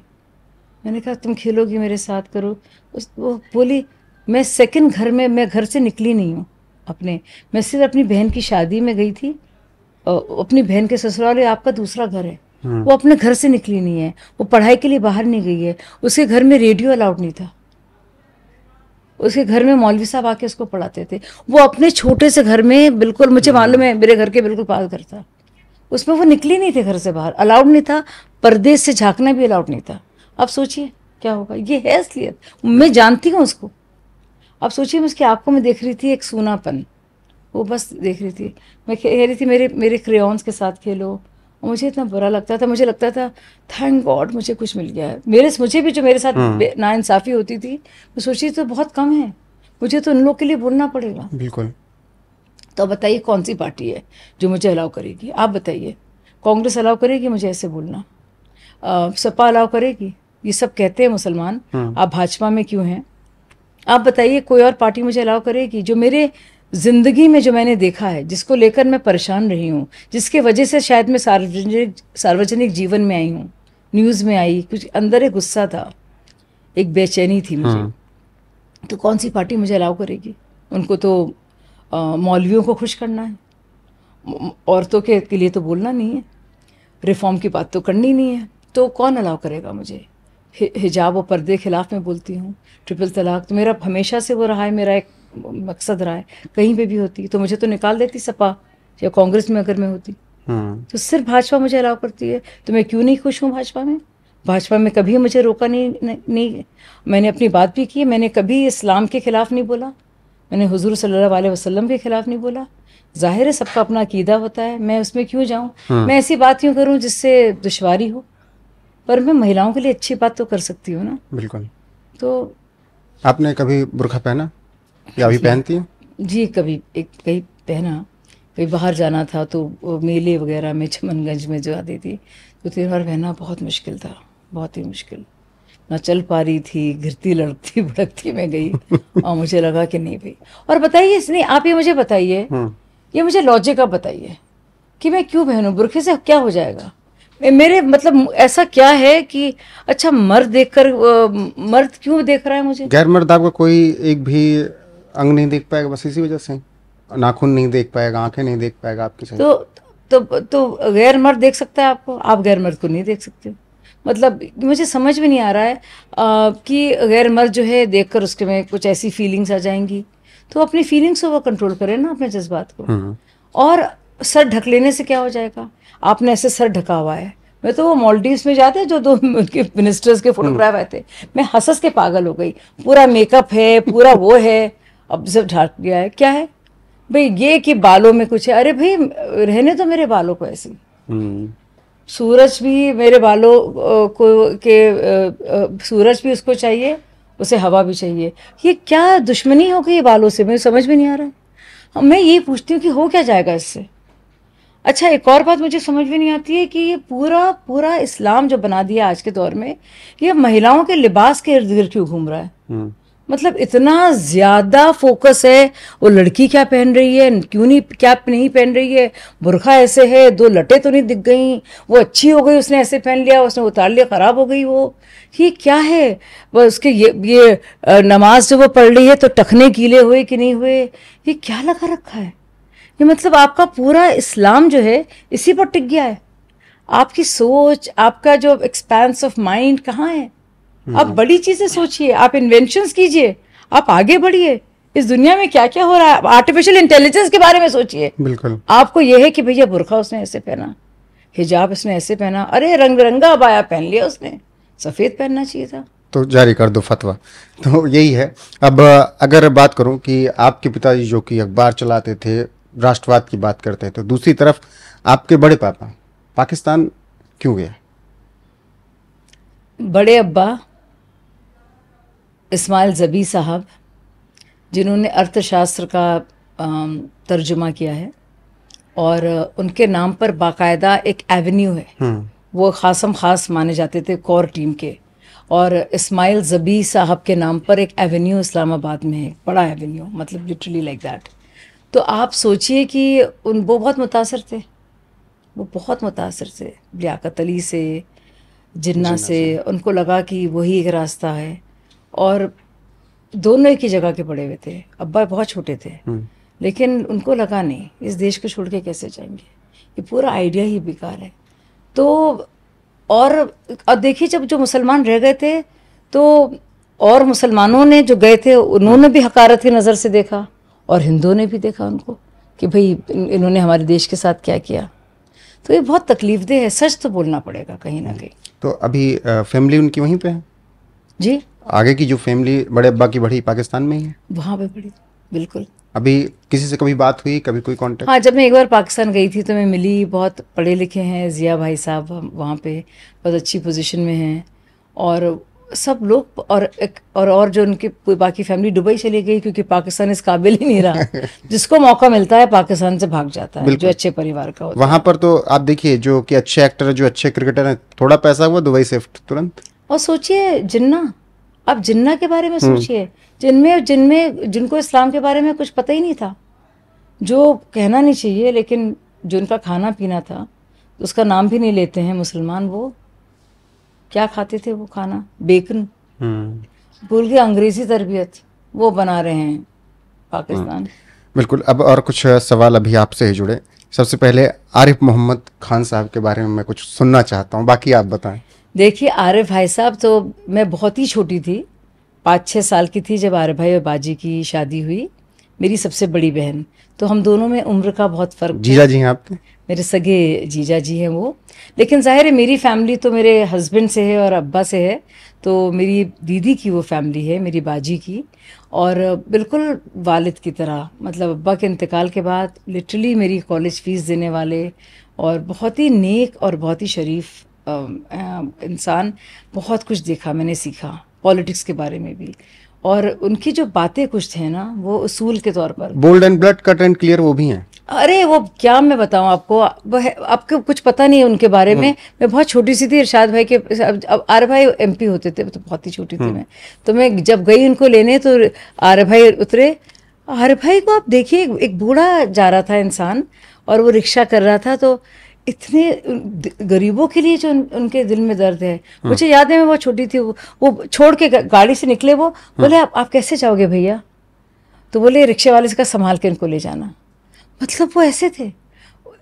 मैंने कहा तुम खेलोगी मेरे साथ, करो। वो बोली मैं सेकंड घर में, मैं घर से निकली नहीं हूँ अपने, मैं सिर्फ अपनी बहन की शादी में गई थी, अपनी बहन के ससुराल, आपका दूसरा घर है। वो अपने घर से निकली नहीं है, वो पढ़ाई के लिए बाहर नहीं गई है, उसके घर में रेडियो अलाउड नहीं था, उसके घर में मौलवी साहब आके उसको पढ़ाते थे। वो अपने छोटे से घर में, बिल्कुल मुझे मालूम है, मेरे घर के बिल्कुल पास घर था, उसमें वो निकली नहीं थी घर से बाहर, अलाउड नहीं था, पर्दे से झांकना भी अलाउड नहीं था। अब सोचिए क्या होगा, ये है असलियत, मैं जानती हूँ उसको। अब सोचिए, मैं उसकी आंखों में देख रही थी एक सूनापन, वो बस देख रही थी। मैं कह रही थी मेरे क्रेयॉन्स के साथ खेलो, और मुझे इतना बुरा लगता था, मुझे लगता था थैंक गॉड मुझे कुछ मिल गया है। मुझे भी जो मेरे साथ नाइंसाफ़ी होती थी, मैं सोची तो बहुत कम है, मुझे तो उन लोग के लिए बोलना पड़ेगा। बिल्कुल। तो बताइए कौन सी पार्टी है जो मुझे अलाउ करेगी? आप बताइए, कांग्रेस अलाउ करेगी मुझे ऐसे बोलना? सपा अलाउ करेगी? ये सब कहते हैं मुसलमान, आप भाजपा में क्यों हैं? आप बताइए, कोई और पार्टी मुझे अलाउ करेगी? जो मेरे ज़िंदगी में जो मैंने देखा है, जिसको लेकर मैं परेशान रही हूँ, जिसके वजह से शायद मैं सार्वजनिक जीवन में आई हूँ, न्यूज़ में आई, कुछ अंदर एक गुस्सा था, एक बेचैनी थी मुझे, तो कौन सी पार्टी मुझे अलाउ करेगी? उनको तो मौलवियों को खुश करना है, औरतों के लिए तो बोलना नहीं है, रिफॉर्म की बात तो करनी नहीं है, तो कौन अलाउ करेगा मुझे? हिजाब और पर्दे के खिलाफ मैं बोलती हूँ। ट्रिपल तलाक तो मेरा हमेशा से वो रहा है, मेरा एक मकसद रहा है। कहीं पे भी होती तो मुझे तो निकाल देती सपा या कांग्रेस में अगर मैं होती। तो सिर्फ भाजपा मुझे अलाउ करती है, तो मैं क्यों नहीं खुश हूँ भाजपा में। भाजपा में कभी मुझे रोका नहीं। मैंने अपनी बात भी की, मैंने कभी इस्लाम के खिलाफ नहीं बोला, मैंने हुजूर सल्लल्लाहु अलैहि वसल्लम के खिलाफ नहीं बोला। जाहिर है सबका अपना अकीदा होता है, मैं उसमें क्यों जाऊँ। मैं ऐसी बात क्यों करूँ जिससे दुश्वारी हो, पर मैं महिलाओं के लिए अच्छी बात तो कर सकती हूँ ना। बिल्कुल। तो आपने कभी बुर्का पहना या अभी पहनती हैं? जी कभी कहीं पहना, कहीं बाहर जाना था तो वो मेले वगैरह में चमनगंज में जो आती थी तो 3 बार पहनना बहुत मुश्किल था, बहुत ही मुश्किल। ना चल पा रही थी, गिरती लड़कती भड़कती मैं गई और मुझे लगा कि नहीं भाई। और बताइए, नहीं आप ये मुझे बताइए, ये मुझे लॉजिक आप बताइए कि मैं क्यों पहनूं बुर्के से, क्या हो जाएगा मेरे, मतलब ऐसा क्या है कि अच्छा मर्द देखकर मर्द क्यों देख रहा है मुझे। गैर मर्द आपका कोई एक भी अंग नहीं देख पाएगा, बस इसी वजह से नाखून नहीं देख पाएगा, आंखें नहीं देख पाएगा आपकी सही। तो गैर मर्द देख सकता है आपको, आप गैर मर्द को नहीं देख सकते। मतलब मुझे समझ में नहीं आ रहा है कि गैर मर्द जो है देखकर उसके में कुछ ऐसी फीलिंग्स आ जाएंगी, तो अपनी फीलिंग्स को वो कंट्रोल करें ना, अपने जज्बात को। और सर ढक लेने से क्या हो जाएगा, आपने ऐसे सर ढका हुआ है। मैं तो वो मालदीव्स में जाते जो 2 उनके मिनिस्टर्स के फोटोग्राफ आए थे, मैं हंस के पागल हो गई। पूरा मेकअप है, पूरा वो है, अब सब ढक गया है, क्या है भाई ये कि बालों में कुछ है। अरे भाई रहने तो मेरे बालों को ऐसे। सूरज भी मेरे बालों को सूरज भी उसको चाहिए, उसे हवा भी चाहिए। ये क्या दुश्मनी हो गई बालों से, मुझे समझ में नहीं आ रहा है। मैं ये पूछती हूँ कि हो क्या जाएगा इससे। अच्छा एक और बात मुझे समझ में नहीं आती है कि ये पूरा इस्लाम जो बना दिया आज के दौर में, ये महिलाओं के लिबास के इर्द गिर्द क्यों घूम रहा है। मतलब इतना ज्यादा फोकस है, वो लड़की क्या पहन रही है, क्यों नहीं क्या नहीं पहन रही है, बुरखा ऐसे है, 2 लटें तो नहीं दिख गई, वो अच्छी हो गई उसने ऐसे पहन लिया, उसने उतार लिया खराब हो गई वो, ये क्या है। वो उसके ये नमाज जो वो पढ़ रही है तो टखने गीले हुए कि नहीं हुए, ये क्या लगा रखा है। ये मतलब आपका पूरा इस्लाम जो है इसी पर टिक गया है। आपकी सोच, आपका जो एक्सपेंस ऑफ माइंड कहाँ है। आप बड़ी चीजें सोचिए, आप इन्वेंशंस कीजिए, आप आगे बढ़िए। इस दुनिया में क्या क्या हो रहा है, आर्टिफिशियल इंटेलिजेंस के बारे में सोचिए। बिल्कुल। आपको यह है कि भैया बुरखा उसने ऐसे पहना, हिजाब उसने ऐसे पहना, अरे रंग बिरंगा अबाया पहन लिया उसने, सफेद पहनना चाहिए था तो जारी कर दो फतवा। तो यही है। अब अगर बात करूं कि आपके पिताजी जो कि अखबार चलाते थे, राष्ट्रवाद की बात करते थे, दूसरी तरफ आपके बड़े पापा पाकिस्तान क्यों गए। बड़े अब्बा इस्माइल ज़बी साहब, जिन्होंने अर्थशास्त्र का तर्जुमा किया है और उनके नाम पर बाकायदा एक एवेन्यू है, वो खासम खास माने जाते थे कोर टीम के। और इस्माइल ज़बी साहब के नाम पर एक एवेन्यू इस्लामाबाद में है, बड़ा एवेन्यू, मतलब लिटरली लाइक दैट। तो आप सोचिए कि वो बहुत मुतासर थे, वो बहुत मुतासर थे लियाकत अली से, जिन्ना से। उनको लगा कि वही एक रास्ता है, और दोनों एक ही जगह के पड़े हुए थे। अब्बा बहुत छोटे थे, लेकिन उनको लगा नहीं इस देश को छोड़ के कैसे जाएंगे, ये पूरा आइडिया ही बेकार है। तो और देखिए जब जो मुसलमान रह गए थे तो और मुसलमानों ने जो गए थे उन्होंने भी हकारत की नज़र से देखा, और हिंदुओं ने भी देखा उनको कि भाई इन्होंने हमारे देश के साथ क्या किया। तो ये बहुत तकलीफदेह है, सच तो बोलना पड़ेगा कहीं ना कहीं। तो अभी फैमिली उनकी वहीं पे है जी, आगे की जो फैमिली बड़े अब्बा की बढ़ी पाकिस्तान में ही है, वहाँ पे बड़ी। बिल्कुल। अभी किसी से कभी बात हुई, कभी कोई कांटेक्ट? हाँ, जब मैं एक बार पाकिस्तान गई थी तो मैं मिली, बहुत पढ़े लिखे हैं जिया भाई साहब वहाँ पे बहुत अच्छी पोजीशन में हैं, और सब लोग, और जो उनके बाकी फैमिली दुबई चली गई क्योंकि पाकिस्तान इस काबिल ही नहीं रहा। जिसको मौका मिलता है पाकिस्तान से भाग जाता है, जो अच्छे परिवार का होता है। वहाँ पर तो आप देखिए जो कि अच्छे एक्टर है, जो अच्छे क्रिकेटर हैं, थोड़ा पैसा हुआ दुबई शिफ्ट तुरंत। और सोचिए जिन्ना, अब जिन्ना के बारे में सोचिए, जिनको इस्लाम के बारे में कुछ पता ही नहीं था, जो कहना नहीं चाहिए लेकिन जो उनका खाना पीना था उसका नाम भी नहीं लेते हैं मुसलमान। वो क्या खाते थे वो खाना, बेकन, भूल गए, अंग्रेजी तरबियत वो बना रहे हैं पाकिस्तान। बिल्कुल। अब और कुछ सवाल अभी आपसे ही जुड़े। सबसे पहले आरिफ मोहम्मद खान साहब के बारे में मैं कुछ सुनना चाहता हूँ, बाकी आप बताएं। देखिए आरिफ भाई साहब, तो मैं बहुत ही छोटी थी, 5-6 साल की थी जब आरिफ भाई और बाजी की शादी हुई। मेरी सबसे बड़ी बहन, तो हम दोनों में उम्र का बहुत फर्क। जीजा जी हैं आपके? मेरे सगे जीजा जी हैं वो। लेकिन जाहिर है मेरी फैमिली तो मेरे हस्बैंड से है और अब्बा से है, तो मेरी दीदी की वो फैमिली है, मेरी बाजी की। और बिल्कुल वालिद की तरह, मतलब अब्बा के इंतकाल के बाद लिटरली मेरी कॉलेज फीस देने वाले, और बहुत ही नेक और बहुत ही शरीफ इंसान। बहुत कुछ देखा मैंने, सीखा पॉलिटिक्स के बारे में भी, और उनकी जो बातें कुछ थे ना, वो उसूल के तौर पर। Bold and blood, cut and clear वो भी हैं। अरे वो क्या मैं बताऊं आपको, आपको कुछ पता नहीं है उनके बारे में। मैं बहुत छोटी सी थी, इरशाद भाई के, अब आर भाई एमपी होते थे, तो बहुत ही छोटी थी मैं। तो मैं जब गई उनको लेने, तो आर भाई उतरे। आर भाई को आप देखिए, एक बूढ़ा जा रहा था इंसान, और वो रिक्शा कर रहा था। तो इतने गरीबों के लिए जो उनके दिल में दर्द है। मुझे याद है मैं बहुत छोटी थी, वो छोड़ के गाड़ी से निकले, वो बोले आप कैसे जाओगे भैया? तो बोले रिक्शे वाले से कहा संभाल के इनको ले जाना। मतलब वो ऐसे थे,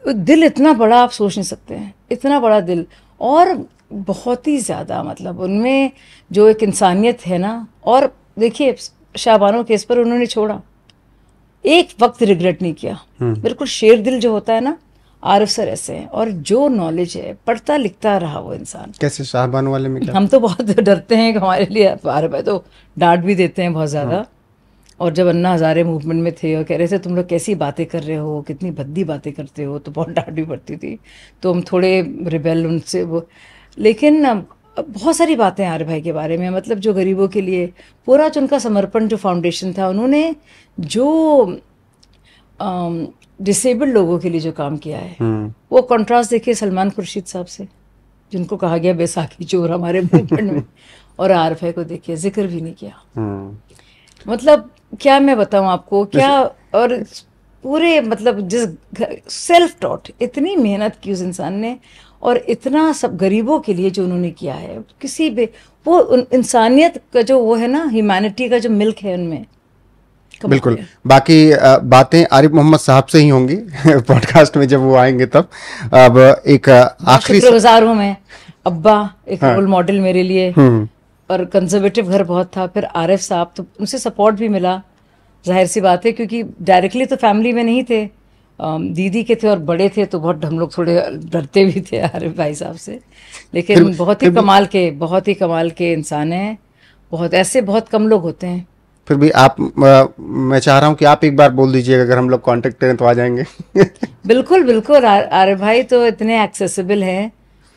दिल इतना बड़ा आप सोच नहीं सकते हैं, इतना बड़ा दिल, और बहुत ही ज़्यादा मतलब उनमें जो एक इंसानियत है ना। और देखिए शाहबानो केस पर उन्होंने छोड़ा, एक वक्त रिग्रेट नहीं किया। बिल्कुल शेर दिल जो होता है ना, आरिफ सर ऐसे हैं। और जो नॉलेज है, पढ़ता लिखता रहा वो इंसान। कैसे शाहबानो वाले में क्या? हम तो बहुत डरते हैं कि हमारे लिए आरिफ भाई तो डांट भी देते हैं बहुत ज़्यादा। और जब अन्ना हज़ारे मूवमेंट में थे और कह रहे थे तुम लोग कैसी बातें कर रहे हो, कितनी भद्दी बातें करते हो, तो बहुत डांट भी पड़ती थी। तो हम थोड़े रिबेल उनसे वो। लेकिन बहुत सारी बातें आरिफ भाई के बारे में, मतलब जो गरीबों के लिए पूरा जो उनका समर्पण, जो फाउंडेशन था, उन्होंने जो डिसेबल्ड लोगों के लिए जो काम किया है, वो कॉन्ट्रास्ट देखिए सलमान खुर्शीद साहब से, जिनको कहा गया बैसाखी चोर हमारे मूवमेंट में, और आरिफ भाई को देखिए जिक्र भी नहीं किया। मतलब क्या मैं बताऊं आपको क्या। और पूरे मतलब जिस सेल्फ टॉट, इतनी मेहनत की उस इंसान ने, और इतना सब गरीबों के लिए जो उन्होंने किया है, किसी भी वो इंसानियत का जो वो है ना, ह्यूमैनिटी का जो मिल्क है उनमें। बिल्कुल। बाकी बातें आरिफ मोहम्मद साहब से ही होंगी पॉडकास्ट में जब वो आएंगे तब। अब एक आखिरी शुक्रगुजार हूं मैं, अब्बा एक रोल मॉडल मेरे लिए, और कंजर्वेटिव घर बहुत था। फिर आरिफ साहब, तो उनसे सपोर्ट भी मिला, जाहिर सी बात है, क्योंकि डायरेक्टली तो फैमिली में नहीं थे, दीदी के थे और बड़े थे, तो बहुत हम लोग थोड़े डरते भी थे आरिफ भाई साहब से। लेकिन बहुत ही कमाल के इंसान हैं, बहुत ऐसे बहुत कम लोग होते हैं। फिर भी आप मैं चाह रहा हूँ कि आप एक बार बोल दीजिएगा, अगर हम लोग कांटेक्ट करें तो आ जाएंगे। बिल्कुल बिल्कुल, आरिफ भाई तो इतने एक्सेसिबल हैं,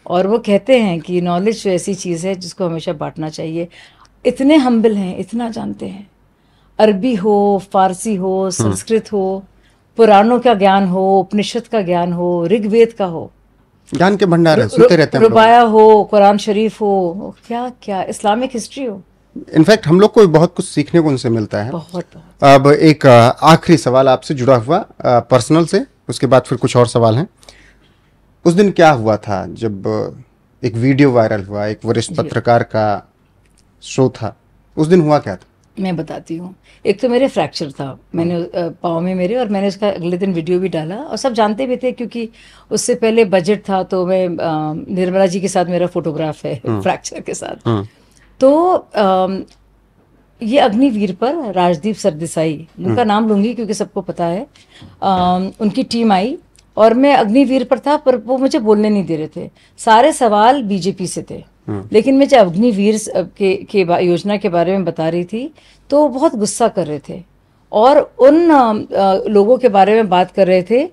और वो कहते हैं कि नॉलेज ऐसी चीज़ है जिसको हमेशा बांटना चाहिए। इतने हम्बल हैं, इतना जानते हैं, अरबी हो, फारसी हो, संस्कृत हो, पुराणों का ज्ञान हो, उपनिषद का ज्ञान हो, ऋग्वेद का हो, ज्ञान के भंडार है, सुनते रहते हैं। रुबाया हो, कुरान शरीफ हो, क्या क्या इस्लामिक हिस्ट्री हो। इनफैक्ट हम लोग को बहुत कुछ सीखने को उनसे मिलता है। बहुत। अब एक आखिरी सवाल आपसे जुड़ा हुआ पर्सनल से, उसके बाद फिर कुछ और सवाल हैं। उस दिन क्या हुआ था जब एक वीडियो वायरल हुआ, एक वरिष्ठ पत्रकार का शो था, उस दिन हुआ क्या था? मैं बताती हूँ। एक तो मेरे फ्रैक्चर था, मैंने पाँव में मेरे, और मैंने उसका अगले दिन वीडियो भी डाला, और सब जानते भी थे, क्योंकि उससे पहले बजट था, तो मैं निर्मला जी के साथ मेरा फोटोग्राफ है फ्रैक्चर के साथ। तो ये अग्निवीर पर राजदीप सरदेसाई, उनका नाम लूंगी क्योंकि सबको पता है, उनकी टीम आई, और मैं अग्निवीर पर था, पर वो मुझे बोलने नहीं दे रहे थे। सारे सवाल बीजेपी से थे, लेकिन मैं जब अग्निवीर के योजना के बारे में बता रही थी, तो बहुत गुस्सा कर रहे थे, और उन लोगों के बारे में बात कर रहे थे,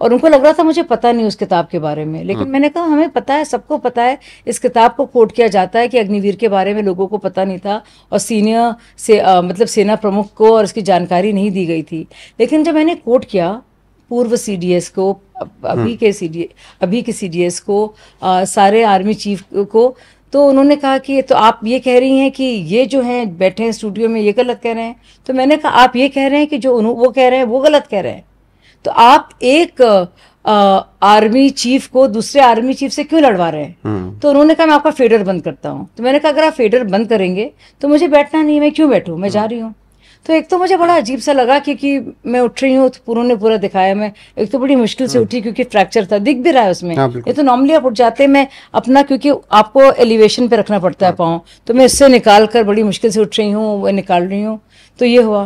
और उनको लग रहा था मुझे पता नहीं उस किताब के बारे में। लेकिन मैंने कहा हमें पता है, सबको पता है, इस किताब को कोट किया जाता है कि अग्निवीर के बारे में लोगों को पता नहीं था, और सीनियर से मतलब सेना प्रमुख को और इसकी जानकारी नहीं दी गई थी। लेकिन जब मैंने कोट किया पूर्व सीडीएस को, अभी के सीडीएस को, सारे आर्मी चीफ को, तो उन्होंने कहा कि तो आप ये कह रही हैं कि ये जो हैं बैठे हैं स्टूडियो में ये गलत कह रहे हैं। तो मैंने कहा आप ये कह रहे हैं कि जो वो कह रहे हैं वो गलत कह रहे हैं, तो आप एक आर्मी चीफ को दूसरे आर्मी चीफ से क्यों लड़वा रहे हैं? तो उन्होंने कहा मैं आपका फेडर बंद करता हूँ। तो मैंने कहा अगर आप फेडर बंद करेंगे तो मुझे बैठना नहीं, मैं क्यों बैठूं, मैं जा रही हूँ। तो एक तो मुझे बड़ा अजीब सा लगा क्योंकि मैं उठ रही हूँ तो पूरों ने पूरा दिखाया। मैं एक तो बड़ी मुश्किल से उठी क्योंकि फ्रैक्चर था, दिख भी रहा है उसमें। ये तो नॉर्मली आप उठ जाते हैं, मैं अपना क्योंकि आपको एलिवेशन पे रखना पड़ता है पाँव, तो मैं इससे निकाल कर बड़ी मुश्किल से उठ रही हूँ, वो निकाल रही हूँ, तो ये हुआ।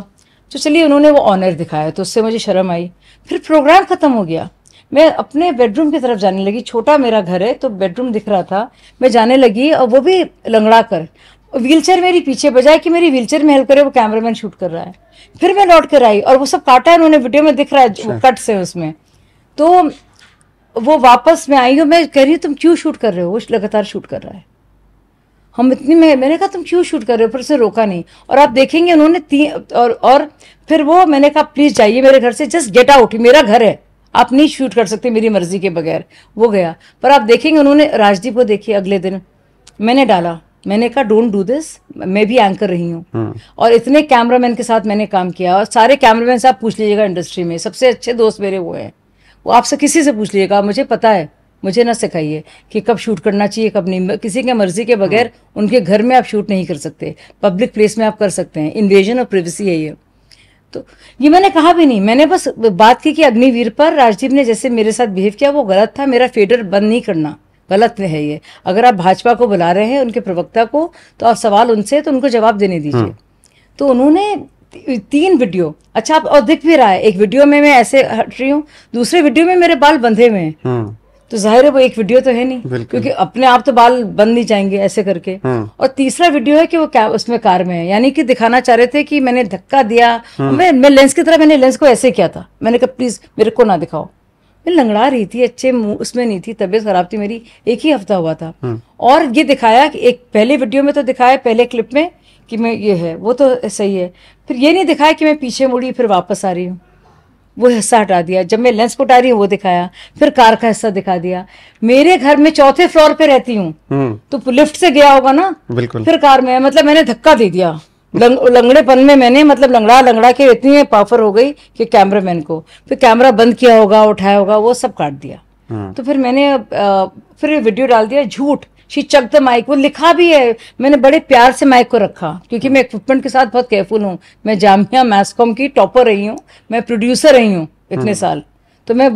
तो चलिए उन्होंने वो ऑनर दिखाया तो उससे मुझे शर्म आई। फिर प्रोग्राम खत्म हो गया, मैं अपने बेडरूम की तरफ जाने लगी। छोटा मेरा घर है तो बेडरूम दिख रहा था, मैं जाने लगी और वो भी लंगड़ा कर। व्हीलचेयर मेरी पीछे, बजाय कि मेरी व्हीलचेयर में हेल्प करे वो कैमरामैन शूट कर रहा है। फिर मैं लौट कर आई और वो सब काटा है उन्होंने, वीडियो में दिख रहा है कट से उसमें। तो वो वापस मैं आई और मैं कह रही हूँ तुम क्यों शूट कर रहे हो, वो लगातार शूट कर रहा है। हम इतनी मैंने कहा तुम क्यों शूट कर रहे हो, फिर उसने रोका नहीं। और आप देखेंगे उन्होंने और फिर वो, मैंने कहा प्लीज जाइए मेरे घर से, जस्ट गेट आउट, मेरा घर है, आप नहीं शूट कर सकते मेरी मर्जी के बगैर। वो गया। पर आप देखेंगे उन्होंने राजदीप को देखिए, अगले दिन मैंने डाला, मैंने कहा डोंट डू दिस, मैं भी एंकर रही हूँ और इतने कैमरामैन के साथ मैंने काम किया, और सारे कैमरामैन से आप पूछ लीजिएगा इंडस्ट्री में सबसे अच्छे दोस्त मेरे वो हैं, वो आपसे किसी से पूछ लीजिएगा, मुझे पता है, मुझे ना सिखाइए कि कब शूट करना चाहिए कब नहीं। किसी के मर्जी के बगैर उनके घर में आप शूट नहीं कर सकते, पब्लिक प्लेस में आप कर सकते हैं, इन्वेजन ऑफ प्राइवेसी है ये। तो ये मैंने कहा भी नहीं, मैंने बस बात की कि अग्निवीर पर राजदीप ने जैसे मेरे साथ बिहेव किया वो गलत था, मेरा फेडर बंद नहीं करना गलत है ये। अगर आप भाजपा को बुला रहे हैं, उनके प्रवक्ता को, तो आप सवाल उनसे तो उनको जवाब देने दीजिए। तो उन्होंने 3 वीडियो, अच्छा आप और दिख भी रहा है, एक वीडियो में मैं ऐसे हट रही हूँ, दूसरे वीडियो में मेरे बाल बंधे हुए हैं, तो जाहिर है वो एक वीडियो तो है नहीं, क्योंकि अपने आप तो बाल बंद नहीं जाएंगे ऐसे करके। और तीसरा वीडियो है कि वो उसमें कार में है, यानी कि दिखाना चाह रहे थे कि मैंने धक्का दिया। मैं लेंस की तरह, मैंने लेंस को ऐसे किया था, मैंने कहा प्लीज मेरे को ना दिखाओ। मैं लंगड़ा रही थी, अच्छे मुंह उसमें नहीं थी, तबीयत खराब थी मेरी, एक ही हफ्ता हुआ था। और ये दिखाया कि एक पहले वीडियो में तो दिखाया, पहले क्लिप में कि मैं ये है, वो तो सही है। फिर ये नहीं दिखाया कि मैं पीछे मुड़ी फिर वापस आ रही हूँ, वो हिस्सा हटा दिया। जब मैं लेंस उठा रही हूँ वो दिखाया, फिर कार का हिस्सा दिखा दिया। मेरे घर में 4थे फ्लोर पे रहती हूँ, तो लिफ्ट से गया होगा ना, फिर कार में, मतलब मैंने धक्का दे दिया लंगड़ेपन में, मैंने मतलब लंगड़ा के इतनी पावर हो गई कि कैमरामैन को, फिर कैमरा बंद किया होगा, उठाया होगा, वो सब काट दिया। तो फिर मैंने फिर वीडियो डाल दिया, झूठ, शी चक द माइक, वो लिखा भी है, मैंने बड़े प्यार से माइक को रखा क्योंकि मैं इक्विपमेंट के साथ बहुत केयरफुल हूँ। मैं जामिया मैसकॉम की टॉपर रही हूँ, मैं प्रोड्यूसर रही हूँ इतने साल, तो मैं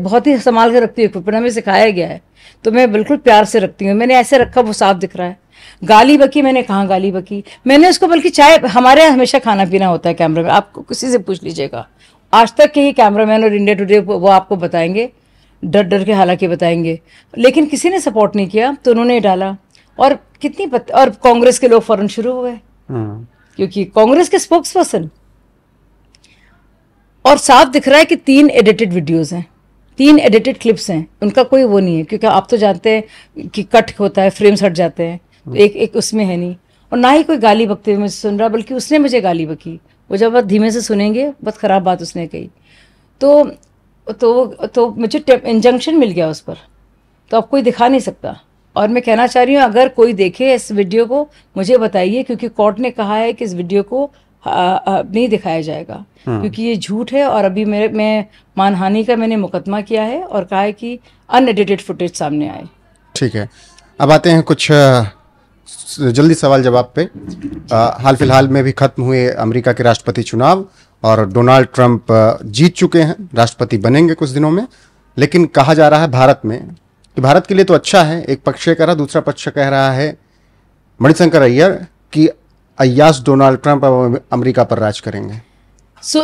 बहुत ही संभाल के रखती हूँ इक्विपमेंट, हमें सिखाया गया है, तो मैं बिल्कुल प्यार से रखती हूँ। मैंने ऐसे रखा, वो साफ दिख रहा है। गाली बकी, मैंने कहा गाली बकी, मैंने उसको, बल्कि चाय, हमारे यहाँ हमेशा खाना पीना होता है कैमरा में, आपको किसी से पूछ लीजिएगा, आज तक के ही कैमरामैन और इंडिया टुडे वो आपको बताएंगे, डर डर के हालांकि बताएंगे, लेकिन किसी ने सपोर्ट नहीं किया तो उन्होंने डाला। और और कांग्रेस के लोग फौरन शुरू हुए क्योंकि कांग्रेस के स्पोक्स पर्सन, और साफ दिख रहा है कि 3 एडिटेड वीडियोस हैं, 3 एडिटेड क्लिप्स हैं, उनका कोई वो नहीं है, क्योंकि आप तो जानते हैं कि कट होता है, फ्रेम्स हट जाते हैं, तो एक उसमें है नहीं। और ना ही कोई गाली बकते हुए मुझे सुन रहा, बल्कि उसने मुझे गाली बकी, वो जब बहुत धीमे से सुनेंगे बहुत खराब बात उसने कही, तो मुझे इंजंक्शन मिल गया उस पर, तो अब कोई दिखा नहीं सकता। और मैं कहना चाह रही हूँ अगर कोई देखे इस वीडियो को मुझे बताइए, क्योंकि कोर्ट ने कहा है कि इस वीडियो को नहीं दिखाया जाएगा क्योंकि ये झूठ है। और अभी मैं मानहानि का मैंने मुकदमा किया है और कहा है कि अनएडिटेड फुटेज सामने आए। ठीक है, अब आते हैं कुछ जल्दी सवाल जवाब पे। हाल फिलहाल में भी खत्म हुए अमेरिका के राष्ट्रपति चुनाव और डोनाल्ड ट्रंप जीत चुके हैं, राष्ट्रपति बनेंगे कुछ दिनों में। लेकिन कहा जा रहा है भारत में कि भारत के लिए तो अच्छा है, एक पक्ष कह रहा, दूसरा पक्ष कह रहा है मणिशंकर अय्यर कि अय्याज डोनाल्ड ट्रंप अब अमेरिका पर राज करेंगे।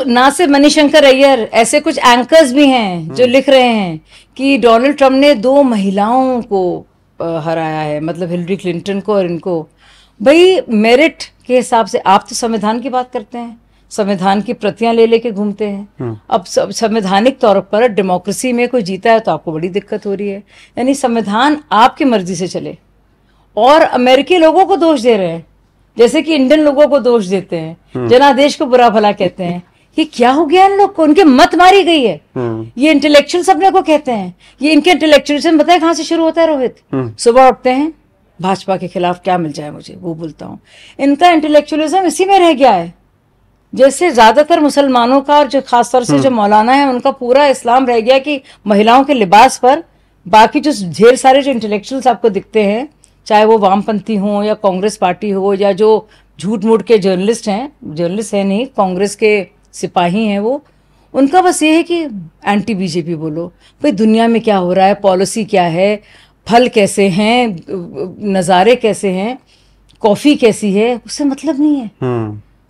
ना सिर्फ मणिशंकर अय्यर, ऐसे कुछ एंकर्स भी हैं जो लिख रहे हैं कि डोनाल्ड ट्रंप ने 2 महिलाओं को हराया है, मतलब हिलरी क्लिंटन को और इनको। भाई मेरिट के हिसाब से, आप तो संविधान की बात करते हैं, संविधान की प्रतियां ले लेके घूमते हैं। अब संवैधानिक तौर पर डेमोक्रेसी में कोई जीता है तो आपको बड़ी दिक्कत हो रही है, यानी संविधान आपकी मर्जी से चले और अमेरिकी लोगों को दोष दे रहे हैं, जैसे कि इंडियन लोगों को दोष देते हैं, जनादेश को बुरा भला कहते हैं। ये क्या हो गया इन लोग को, उनके मत मारी गई है। ये इंटेलेक्चुअल अपने को कहते हैं, ये इनके इंटेलेक्चुअलिज्म बताए कहां से शुरू होता है रोहित? सुबह उठते हैं भाजपा के खिलाफ क्या मिल जाए मुझे, वो बोलता हूँ। इनका इंटेलेक्चुअलिज्म इसी में रह गया है, जैसे ज्यादातर मुसलमानों का और जो खासतौर से जो मौलाना है उनका पूरा इस्लाम रह गया कि महिलाओं के लिबास पर। बाकी जो ढेर सारे जो इंटेलेक्चुअल्स आपको दिखते हैं, चाहे वो वामपंथी हो या कांग्रेस पार्टी हो या जो झूठ मूठ के जर्नलिस्ट है नहीं, कांग्रेस के सिपाही हैं वो। उनका बस ये है कि एंटी बीजेपी बोलो। भाई दुनिया में क्या हो रहा है, पॉलिसी क्या है, फल कैसे हैं, नज़ारे कैसे हैं, कॉफ़ी कैसी है, उससे मतलब नहीं है।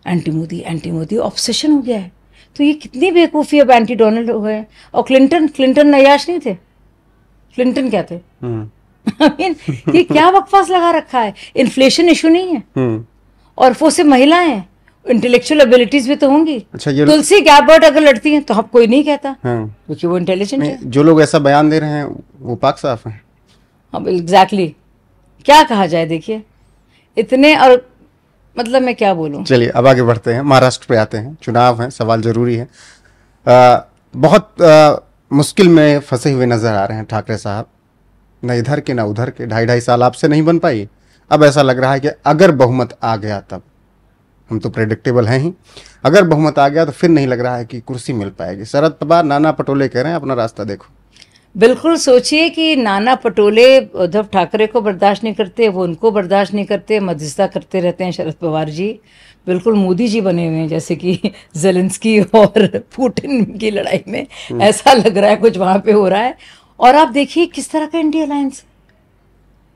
एंटी मोदी ऑब्सेशन हो गया है। तो ये कितनी बेवकूफ़ी अब एंटी डोनाल्ड हो गए। और क्लिंटन नयाश नहीं थे, क्लिंटन क्या थे? I mean, ये क्या बकवास लगा रखा है। इन्फ्लेशन इशू नहीं है और वो से महिलाएं हैं, इंटेलेक्चुअल एबिलिटीज भी तो होंगी। अच्छा, ये तुलसी गैबर्ट अगर लड़ती हैं तो हम कोई नहीं कहता, क्योंकि वो इंटेलिजेंट है। जो लोग ऐसा बयान दे रहे हैं वो पाक साफ हैं। हाँ एग्जैक्टली, क्या कहा जाए। देखिए इतने, और मतलब मैं क्या बोलूं। चलिए अब आगे बढ़ते हैं, महाराष्ट्र पे आते हैं। चुनाव है, सवाल जरूरी है। बहुत मुश्किल में फंसे हुए नजर आ रहे हैं ठाकरे साहब, न इधर के न उधर के। 2.5 साल आपसे नहीं बन पाई। अब ऐसा लग रहा है कि अगर बहुमत आ गया, तब हम तो प्रेडिक्टेबल हैं ही, अगर बहुमत आ गया तो फिर नहीं लग रहा है कि कुर्सी मिल पाएगी। शरद पवार, नाना पटोले कह रहे हैं अपना रास्ता देखो। बिल्कुल सोचिए कि नाना पटोले उद्धव ठाकरे को बर्दाश्त नहीं करते, वो उनको बर्दाश्त नहीं करते, मध्यस्थता करते रहते हैं शरद पवार जी। बिल्कुल मोदी जी बने हुए हैं, जैसे कि जेलेंस्की और पुतिन की लड़ाई में ऐसा लग रहा है कुछ वहां पे हो रहा है। और आप देखिए किस तरह का इंडिया अलायंस,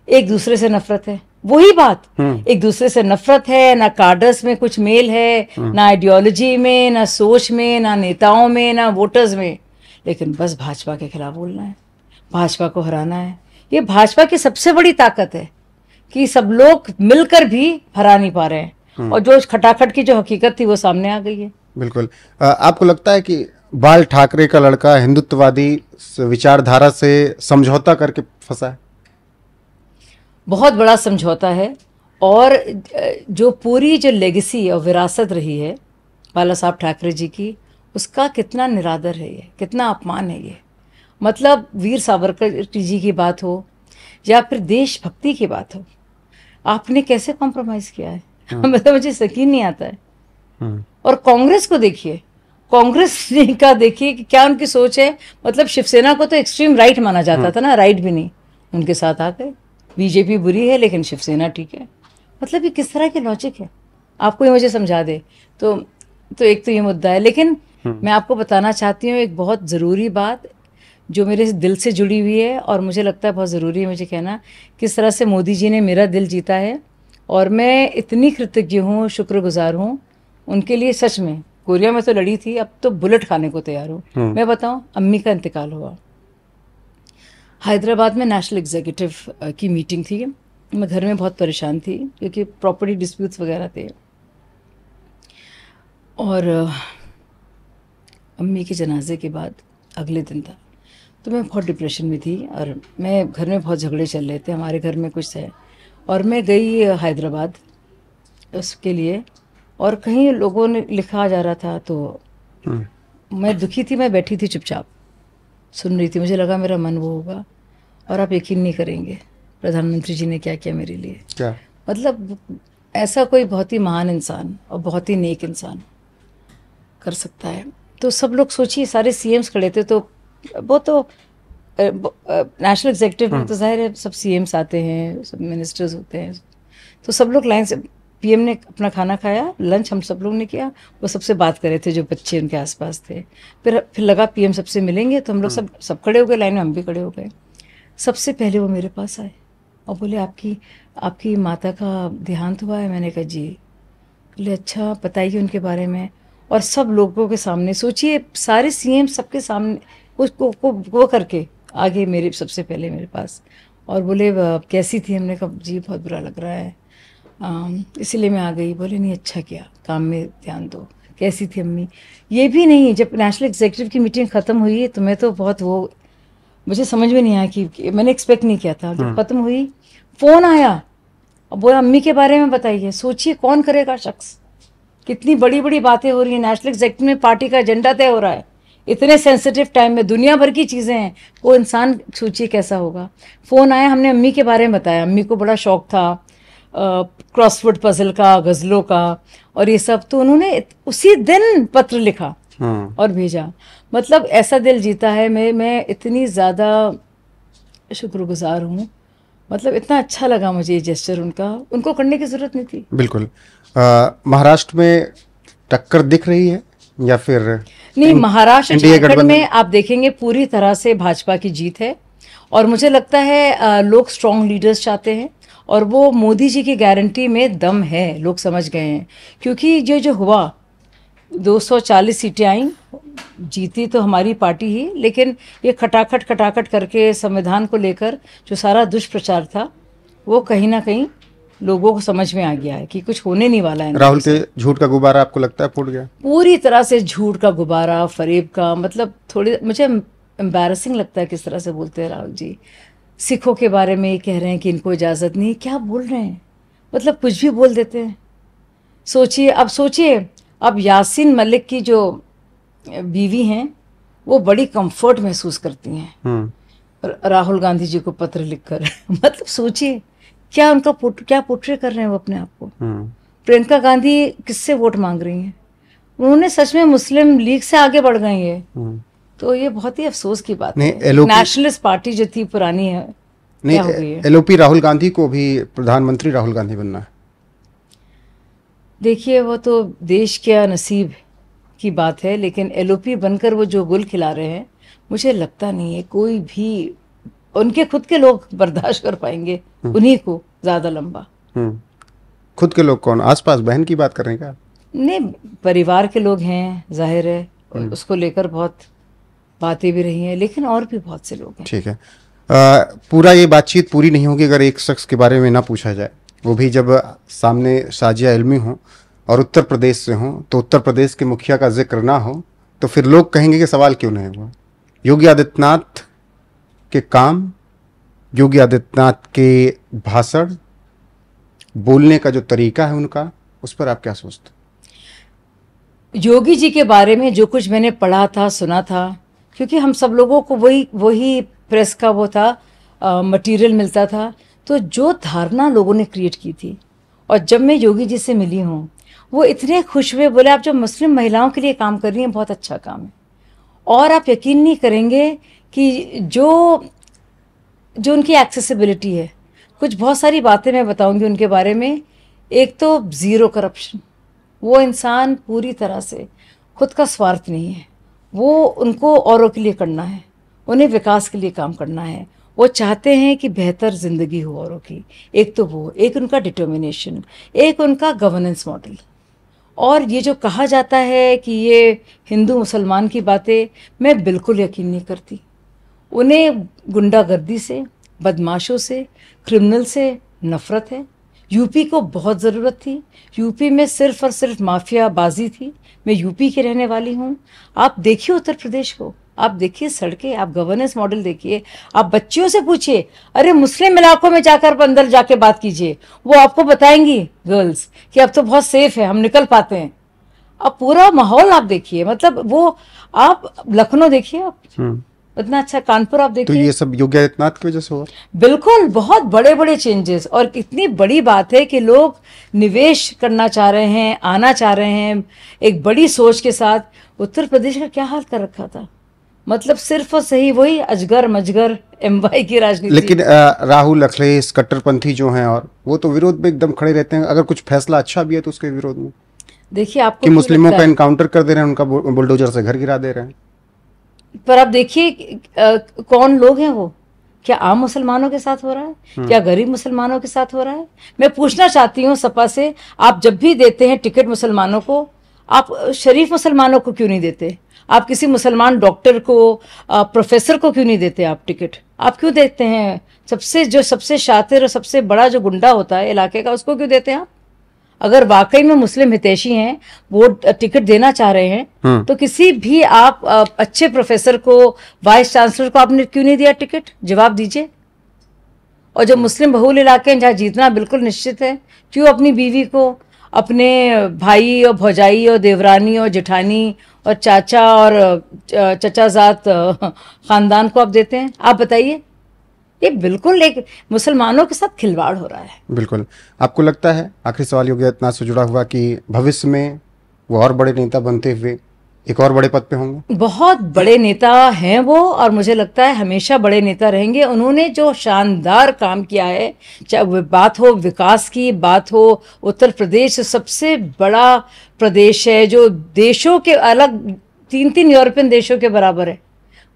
एक दूसरे से नफरत है। वही बात, एक दूसरे से नफरत है, ना कार्डर्स में कुछ मेल है, ना आइडियोलॉजी में, ना सोच में, ना नेताओं में, ना वोटर्स में, लेकिन बस भाजपा के खिलाफ बोलना है, भाजपा को हराना है। ये भाजपा की सबसे बड़ी ताकत है कि सब लोग मिलकर भी हरा नहीं पा रहे हैं, और जो खटाखट की जो हकीकत थी वो सामने आ गई है। बिल्कुल। आपको लगता है कि बाल ठाकरे का लड़का हिंदुत्ववादी विचारधारा से समझौता करके फंसा है? बहुत बड़ा समझौता है, और जो पूरी जो लेगेसी और विरासत रही है बाला साहब ठाकरे जी की, उसका कितना निरादर है ये, कितना अपमान है ये। मतलब वीर सावरकर जी की बात हो या फिर देशभक्ति की बात हो, आपने कैसे कॉम्प्रोमाइज़ किया है। मतलब मुझे यकीन नहीं आता है। और कांग्रेस को देखिए, कांग्रेस का देखिए कि क्या उनकी सोच है। मतलब शिवसेना को तो एक्सट्रीम राइट माना जाता था ना, राइट भी नहीं, उनके साथ आ गए। बीजेपी बुरी है लेकिन शिवसेना ठीक है। मतलब ये किस तरह के लॉजिक है, आपको ये मुझे समझा दे। तो एक तो ये मुद्दा है, लेकिन मैं आपको बताना चाहती हूँ एक बहुत ज़रूरी बात जो मेरे दिल से जुड़ी हुई है, और मुझे लगता है बहुत ज़रूरी है मुझे कहना, किस तरह से मोदी जी ने मेरा दिल जीता है। और मैं इतनी कृतज्ञ हूँ, शुक्रगुजार हूँ उनके लिए। सच में कोरिया में तो लड़ी थी, अब तो बुलेट खाने को तैयार हूँ। मैं बताऊँ, अम्मी का इंतकाल हुआ, हैदराबाद में नेशनल एग्जीक्यूटिव की मीटिंग थी। मैं घर में बहुत परेशान थी क्योंकि प्रॉपर्टी डिस्प्यूट्स वगैरह थे, और अम्मी के जनाजे के बाद अगले दिन था, तो मैं बहुत डिप्रेशन में थी, और मैं घर में बहुत झगड़े चल रहे थे, हमारे घर में कुछ है। और मैं गई हैदराबाद उसके लिए, और कहीं लोगों ने लिखा जा रहा था, तो मैं दुखी थी, मैं बैठी थी चुपचाप सुन रही थी। मुझे लगा मेरा मन वो होगा, और आप यकीन नहीं करेंगे प्रधानमंत्री जी ने क्या किया मेरे लिए। क्या? मतलब ऐसा कोई बहुत ही महान इंसान और बहुत ही नेक इंसान कर सकता है। तो सब लोग सोचिए, सारे सीएम्स खड़े थे, तो वो तो नेशनल एग्जीक्यूटिव में तो जाहिर है सब सीएम्स आते हैं, सब मिनिस्टर्स होते हैं, तो सब लोग लाइन से, पीएम ने अपना खाना खाया, लंच हम सब लोग ने किया, वो सबसे बात कर रहे थे जो बच्चे उनके आसपास थे। फिर लगा पीएम सबसे मिलेंगे, तो हम लोग सब खड़े हो गए लाइन में, हम भी खड़े हो गए। सबसे पहले वो मेरे पास आए और बोले आपकी माता का देहांत हुआ है। मैंने कहा जी। बोले अच्छा, बताइए उनके बारे में। और सब लोगों के सामने, सोचिए सारे सीएम सबके सामने वो करके आगे मेरे सबसे पहले मेरे पास, और बोले कैसी थी। हमने कहा जी बहुत बुरा लग रहा है, इसीलिए मैं आ गई। बोले नहीं अच्छा किया, काम में ध्यान दो। कैसी थी अम्मी? ये भी नहीं, जब नेशनल एग्जीक्यूटिव की मीटिंग ख़त्म हुई तो मैं तो बहुत वो, मुझे समझ में नहीं आया कि मैंने एक्सपेक्ट नहीं किया था। जब ख़त्म हुई फ़ोन आया और बोला अम्मी के बारे में बताइए। सोचिए कौन करेगा शख्स, कितनी बड़ी बड़ी बातें हो रही हैं, नेशनल एग्जीक्यूटिव में पार्टी का एजेंडा तय हो रहा है, इतने सेंसिटिव टाइम में दुनिया भर की चीज़ें हैं, वो इंसान सोचिए कैसा होगा। फ़ोन आया, हमने अम्मी के बारे में बताया। अम्मी को बड़ा शौक था क्रॉसवर्ड पजल का, गज़लों का और ये सब, तो उन्होंने उसी दिन पत्र लिखा और भेजा। मतलब ऐसा दिल जीता है। मैं इतनी ज़्यादा शुक्रगुजार हूँ। मतलब इतना अच्छा लगा मुझे ये जेस्चर उनका, उनको करने की जरूरत नहीं थी। बिल्कुल। महाराष्ट्र में टक्कर दिख रही है या फिर नहीं, महाराष्ट्र एनडीए झारखंड गठबंधन में आप देखेंगे पूरी तरह से भाजपा की जीत है। और मुझे लगता है लोग स्ट्रॉन्ग लीडर्स चाहते हैं और वो मोदी जी की गारंटी में दम है, लोग समझ गए हैं। क्योंकि जो हुआ 240 सीटें आई, जीती तो हमारी पार्टी ही, लेकिन ये खटाखट करके संविधान को लेकर जो सारा दुष्प्रचार था वो कहीं ना कहीं लोगों को समझ में आ गया है कि कुछ होने नहीं वाला है। राहुल के झूठ का गुब्बारा आपको लगता है फूट गया? पूरी तरह से झूठ का गुब्बारा, फरेब का, मतलब थोड़ी मुझे एम्बैरसिंग लगता है किस तरह से बोलते हैं राहुल जी। सिखों के बारे में कह रहे हैं कि इनको इजाज़त नहीं, क्या बोल रहे हैं, मतलब कुछ भी बोल देते हैं। सोचिए अब यासीन मलिक की जो बीवी हैं वो बड़ी कंफर्ट महसूस करती हैं राहुल गांधी जी को पत्र लिखकर मतलब सोचिए क्या उनका क्या पोर्ट्रे कर रहे हैं वो अपने आप को। प्रियंका गांधी किससे वोट मांग रही हैं? उन्होंने सच में मुस्लिम लीग से आगे बढ़ गई है। तो ये बहुत ही अफसोस की बात है। नेशनलिस्ट पार्टी जो थी पुरानी है, क्या हो गई है? एलओपी राहुल गांधी को भी प्रधानमंत्री राहुल गांधी बनना है। देखिए वो तो देश के नसीब की बात है, लेकिन एलओपी बनकर वो जो गुल खिला रहे हैं, मुझे लगता नहीं है कोई भी उनके खुद के लोग बर्दाश्त कर पाएंगे उन्हीं को ज्यादा लंबा। खुद के लोग कौन? आसपास बहन की बात कर रहे हैं क्या? नहीं, परिवार के लोग हैं, जाहिर है उसको लेकर बहुत बातें भी रही हैं, लेकिन और भी बहुत से लोग हैं। ठीक है। पूरा ये बातचीत पूरी नहीं होगी अगर एक शख्स के बारे में ना पूछा जाए, वो भी जब सामने शाजिया इल्मी हो और उत्तर प्रदेश से हो, तो उत्तर प्रदेश के मुखिया का जिक्र ना हो तो फिर लोग कहेंगे कि सवाल क्यों नहीं हुआ। योगी आदित्यनाथ के काम, योगी आदित्यनाथ के भाषण, बोलने का जो तरीका है उनका, उस पर आप क्या सोचते? योगी जी के बारे में जो कुछ मैंने पढ़ा था, सुना था, क्योंकि हम सब लोगों को वही प्रेस का वो था मटेरियल मिलता था, तो जो धारणा लोगों ने क्रिएट की थी, और जब मैं योगी जी से मिली हूँ वो इतने खुश हुए, बोले आप जो मुस्लिम महिलाओं के लिए काम कर रही हैं बहुत अच्छा काम है। और आप यकीन नहीं करेंगे कि जो उनकी एक्सेसिबिलिटी है, कुछ बहुत सारी बातें मैं बताऊंगी उनके बारे में। एक तो ज़ीरो करप्शन, वो इंसान पूरी तरह से खुद का स्वार्थ नहीं है, वो उनको औरों के लिए करना है, उन्हें विकास के लिए काम करना है, वो चाहते हैं कि बेहतर ज़िंदगी हो औरों की। एक तो वो, एक उनका डिटर्मिनेशन, एक उनका गवर्नेंस मॉडल। और ये जो कहा जाता है कि ये हिंदू मुसलमान की बातें, मैं बिल्कुल यकीन नहीं करती। उन्हें गुंडागर्दी से, बदमाशों से, क्रिमिनल से नफ़रत है। यूपी को बहुत ज़रूरत थी, यूपी में सिर्फ और सिर्फ माफिया बाजी थी। मैं यूपी की रहने वाली हूँ। आप देखिए उत्तर प्रदेश को, आप देखिए सड़कें, आप गवर्नेंस मॉडल देखिए, आप बच्चियों से पूछिए, अरे मुस्लिम इलाकों में जाकर अंदर जाके बात कीजिए, वो आपको बताएंगी गर्ल्स कि अब तो बहुत सेफ है, हम निकल पाते हैं। अब पूरा माहौल आप देखिए, मतलब वो आप लखनऊ देखिए, आप इतना अच्छा, कानपुर आप देखिए। तो ये सब योगी आदित्यनाथ की वजह से हुआ? बिल्कुल, बहुत बड़े बड़े चेंजेस। और कितनी बड़ी बात है कि लोग निवेश करना चाह रहे हैं, आना चाह रहे हैं एक बड़ी सोच के साथ। उत्तर प्रदेश का क्या हाल कर रखा था, मतलब सिर्फ और सही वही अजगर मजगर एमवाई की राजनीति। लेकिन राहुल, अखिलेश, कट्टरपंथी जो हैं, और वो तो विरोध में एकदम खड़े रहते हैं। अगर कुछ फैसला अच्छा भी है तो उसके विरोध में। देखिए आपको कि मुस्लिमों का इनकाउंटर कर दे रहे हैं, उनका बुलडोजर से घर गिरा दे रहे हैं। पर आप देखिए कौन लोग हैं वो, क्या आम मुसलमानों के साथ हो रहा है, क्या गरीब मुसलमानों के साथ हो रहा है? मैं पूछना चाहती हूँ सपा से, आप जब भी देते हैं टिकट मुसलमानों को, आप शरीफ मुसलमानों को क्यों नहीं देते? आप किसी मुसलमान डॉक्टर को, प्रोफेसर को क्यों नहीं देते आप टिकट? आप क्यों देते हैं सबसे शातिर और सबसे बड़ा जो गुंडा होता है इलाके का, उसको क्यों देते हैं आप? अगर वाकई में मुस्लिम हितैषी हैं, वो टिकट देना चाह रहे हैं, तो किसी भी आप अच्छे प्रोफेसर को, वाइस चांसलर को आपने क्यों नहीं दिया टिकट? जवाब दीजिए। और जो मुस्लिम बहुल इलाके हैं जहाँ जीतना बिल्कुल निश्चित है, क्यों अपनी बीवी को, अपने भाई और भौजाई और देवरानी और जेठानी और चाचा और चचाजात खानदान को आप देते हैं? आप बताइए। ये बिल्कुल एक मुसलमानों के साथ खिलवाड़ हो रहा है। बिल्कुल। आपको लगता है, आखिरी सवाल योगी आदित्यनाथ से जुड़ा हुआ, कि भविष्य में वो और बड़े नेता बनते हुए एक और बड़े पद पे होंगे? बहुत बड़े नेता हैं वो, और मुझे लगता है हमेशा बड़े नेता रहेंगे। उन्होंने जो शानदार काम किया है, चाहे वो बात हो विकास की, बात हो उत्तर प्रदेश सबसे बड़ा प्रदेश है जो देशों के अलग 3-3 यूरोपियन देशों के बराबर है,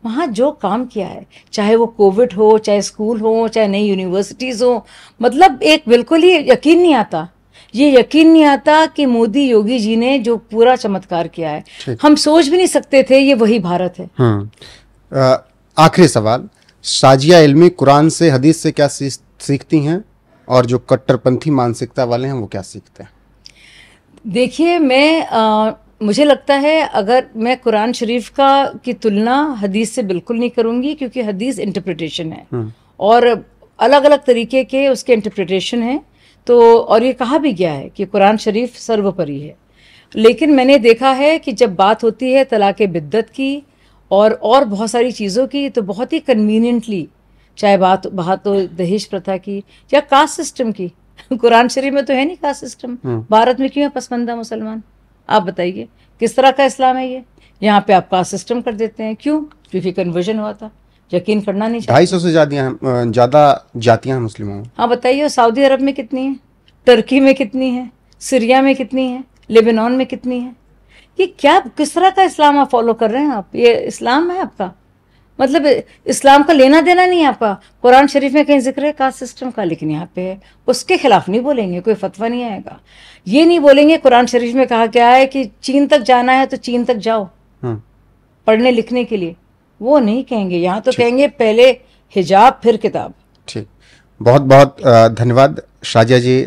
वहाँ जो काम किया है, चाहे वो कोविड हो, चाहे स्कूल हो, चाहे नई यूनिवर्सिटीज़ हो, मतलब एक बिल्कुल ही यकीन नहीं आता, ये यकीन नहीं आता कि मोदी योगी जी ने जो पूरा चमत्कार किया है, हम सोच भी नहीं सकते थे ये वही भारत है। आखिरी सवाल, साजिया इल्मी कुरान से, हदीस से क्या सीखती हैं, और जो कट्टरपंथी मानसिकता वाले हैं वो क्या सीखते हैं? देखिए, मुझे लगता है अगर मैं कुरान शरीफ की तुलना हदीस से बिल्कुल नहीं करूंगी, क्योंकि हदीस इंटरप्रिटेशन है और अलग अलग तरीके के उसके इंटरप्रिटेशन हैं। तो और ये कहा भी गया है कि कुरान शरीफ सर्वोपरि है, लेकिन मैंने देखा है कि जब बात होती है तलाक़े बिद्दत की और बहुत सारी चीज़ों की, तो बहुत ही कन्वीनियंटली, चाहे बात हो दहेज प्रथा की या कास्ट सिस्टम की, कुरान शरीफ में तो है नहीं कास्ट सिस्टम। भारत में क्यों है पसमानदा मुसलमान? आप बताइए किस तरह का इस्लाम है ये? यहाँ पे आप कास्ट सिस्टम कर देते हैं, क्यों? क्योंकि कन्वर्जन हुआ था, यकीन करना नहीं चाहिए। 250 से ज़्यादा जातियाँ हैं मुस्लिमों में। हाँ बताइए, सऊदी अरब में कितनी है, टर्की में कितनी है, सीरिया में कितनी है, लेबनान में कितनी है? ये क्या, किस तरह का इस्लाम आप फॉलो कर रहे हैं आप? ये इस्लाम है आपका? मतलब इस्लाम का लेना देना नहीं है आपका। कुरान शरीफ में कहीं जिक्र है कास्ट सिस्टम का, लेकिन यहाँ पे है। उसके खिलाफ नहीं बोलेंगे, कोई फतवा नहीं आएगा। ये नहीं बोलेंगे कुरान शरीफ में कहा क्या है कि चीन तक जाना है तो चीन तक जाओ पढ़ने लिखने के लिए, वो नहीं कहेंगे। यहाँ तो कहेंगे पहले हिजाब फिर किताब। ठीक, बहुत बहुत धन्यवाद शाजिया जी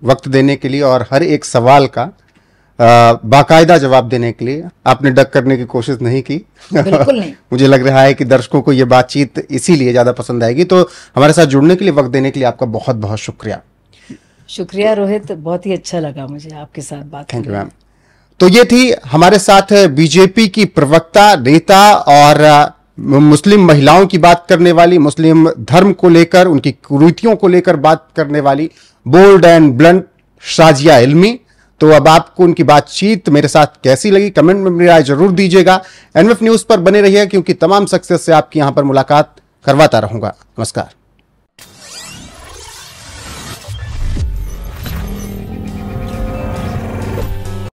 वक्त देने के लिए और हर एक सवाल का बाकायदा जवाब देने के लिए। आपने डक करने की कोशिश नहीं की। बिल्कुल नहीं। मुझे लग रहा है कि दर्शकों को ये बातचीत इसीलिए ज़्यादा पसंद आएगी। तो हमारे साथ जुड़ने के लिए, वक्त देने के लिए आपका बहुत बहुत शुक्रिया। शुक्रिया रोहित, बहुत ही अच्छा लगा मुझे आपके साथ बात। Thank you ma'am. तो ये थी हमारे साथ बीजेपी की प्रवक्ता, नेता और मुस्लिम महिलाओं की बात करने वाली, मुस्लिम धर्म को लेकर, उनकी कुरीतियों को लेकर बात करने वाली बोल्ड एंड ब्लंट शाजिया इल्मी। तो अब आपको उनकी बातचीत मेरे साथ कैसी लगी, कमेंट में मेरी राय जरूर दीजिएगा। एनएफ न्यूज पर बने रहिए, क्योंकि तमाम सक्सेस से आपकी यहां पर मुलाकात करवाता रहूंगा। नमस्कार।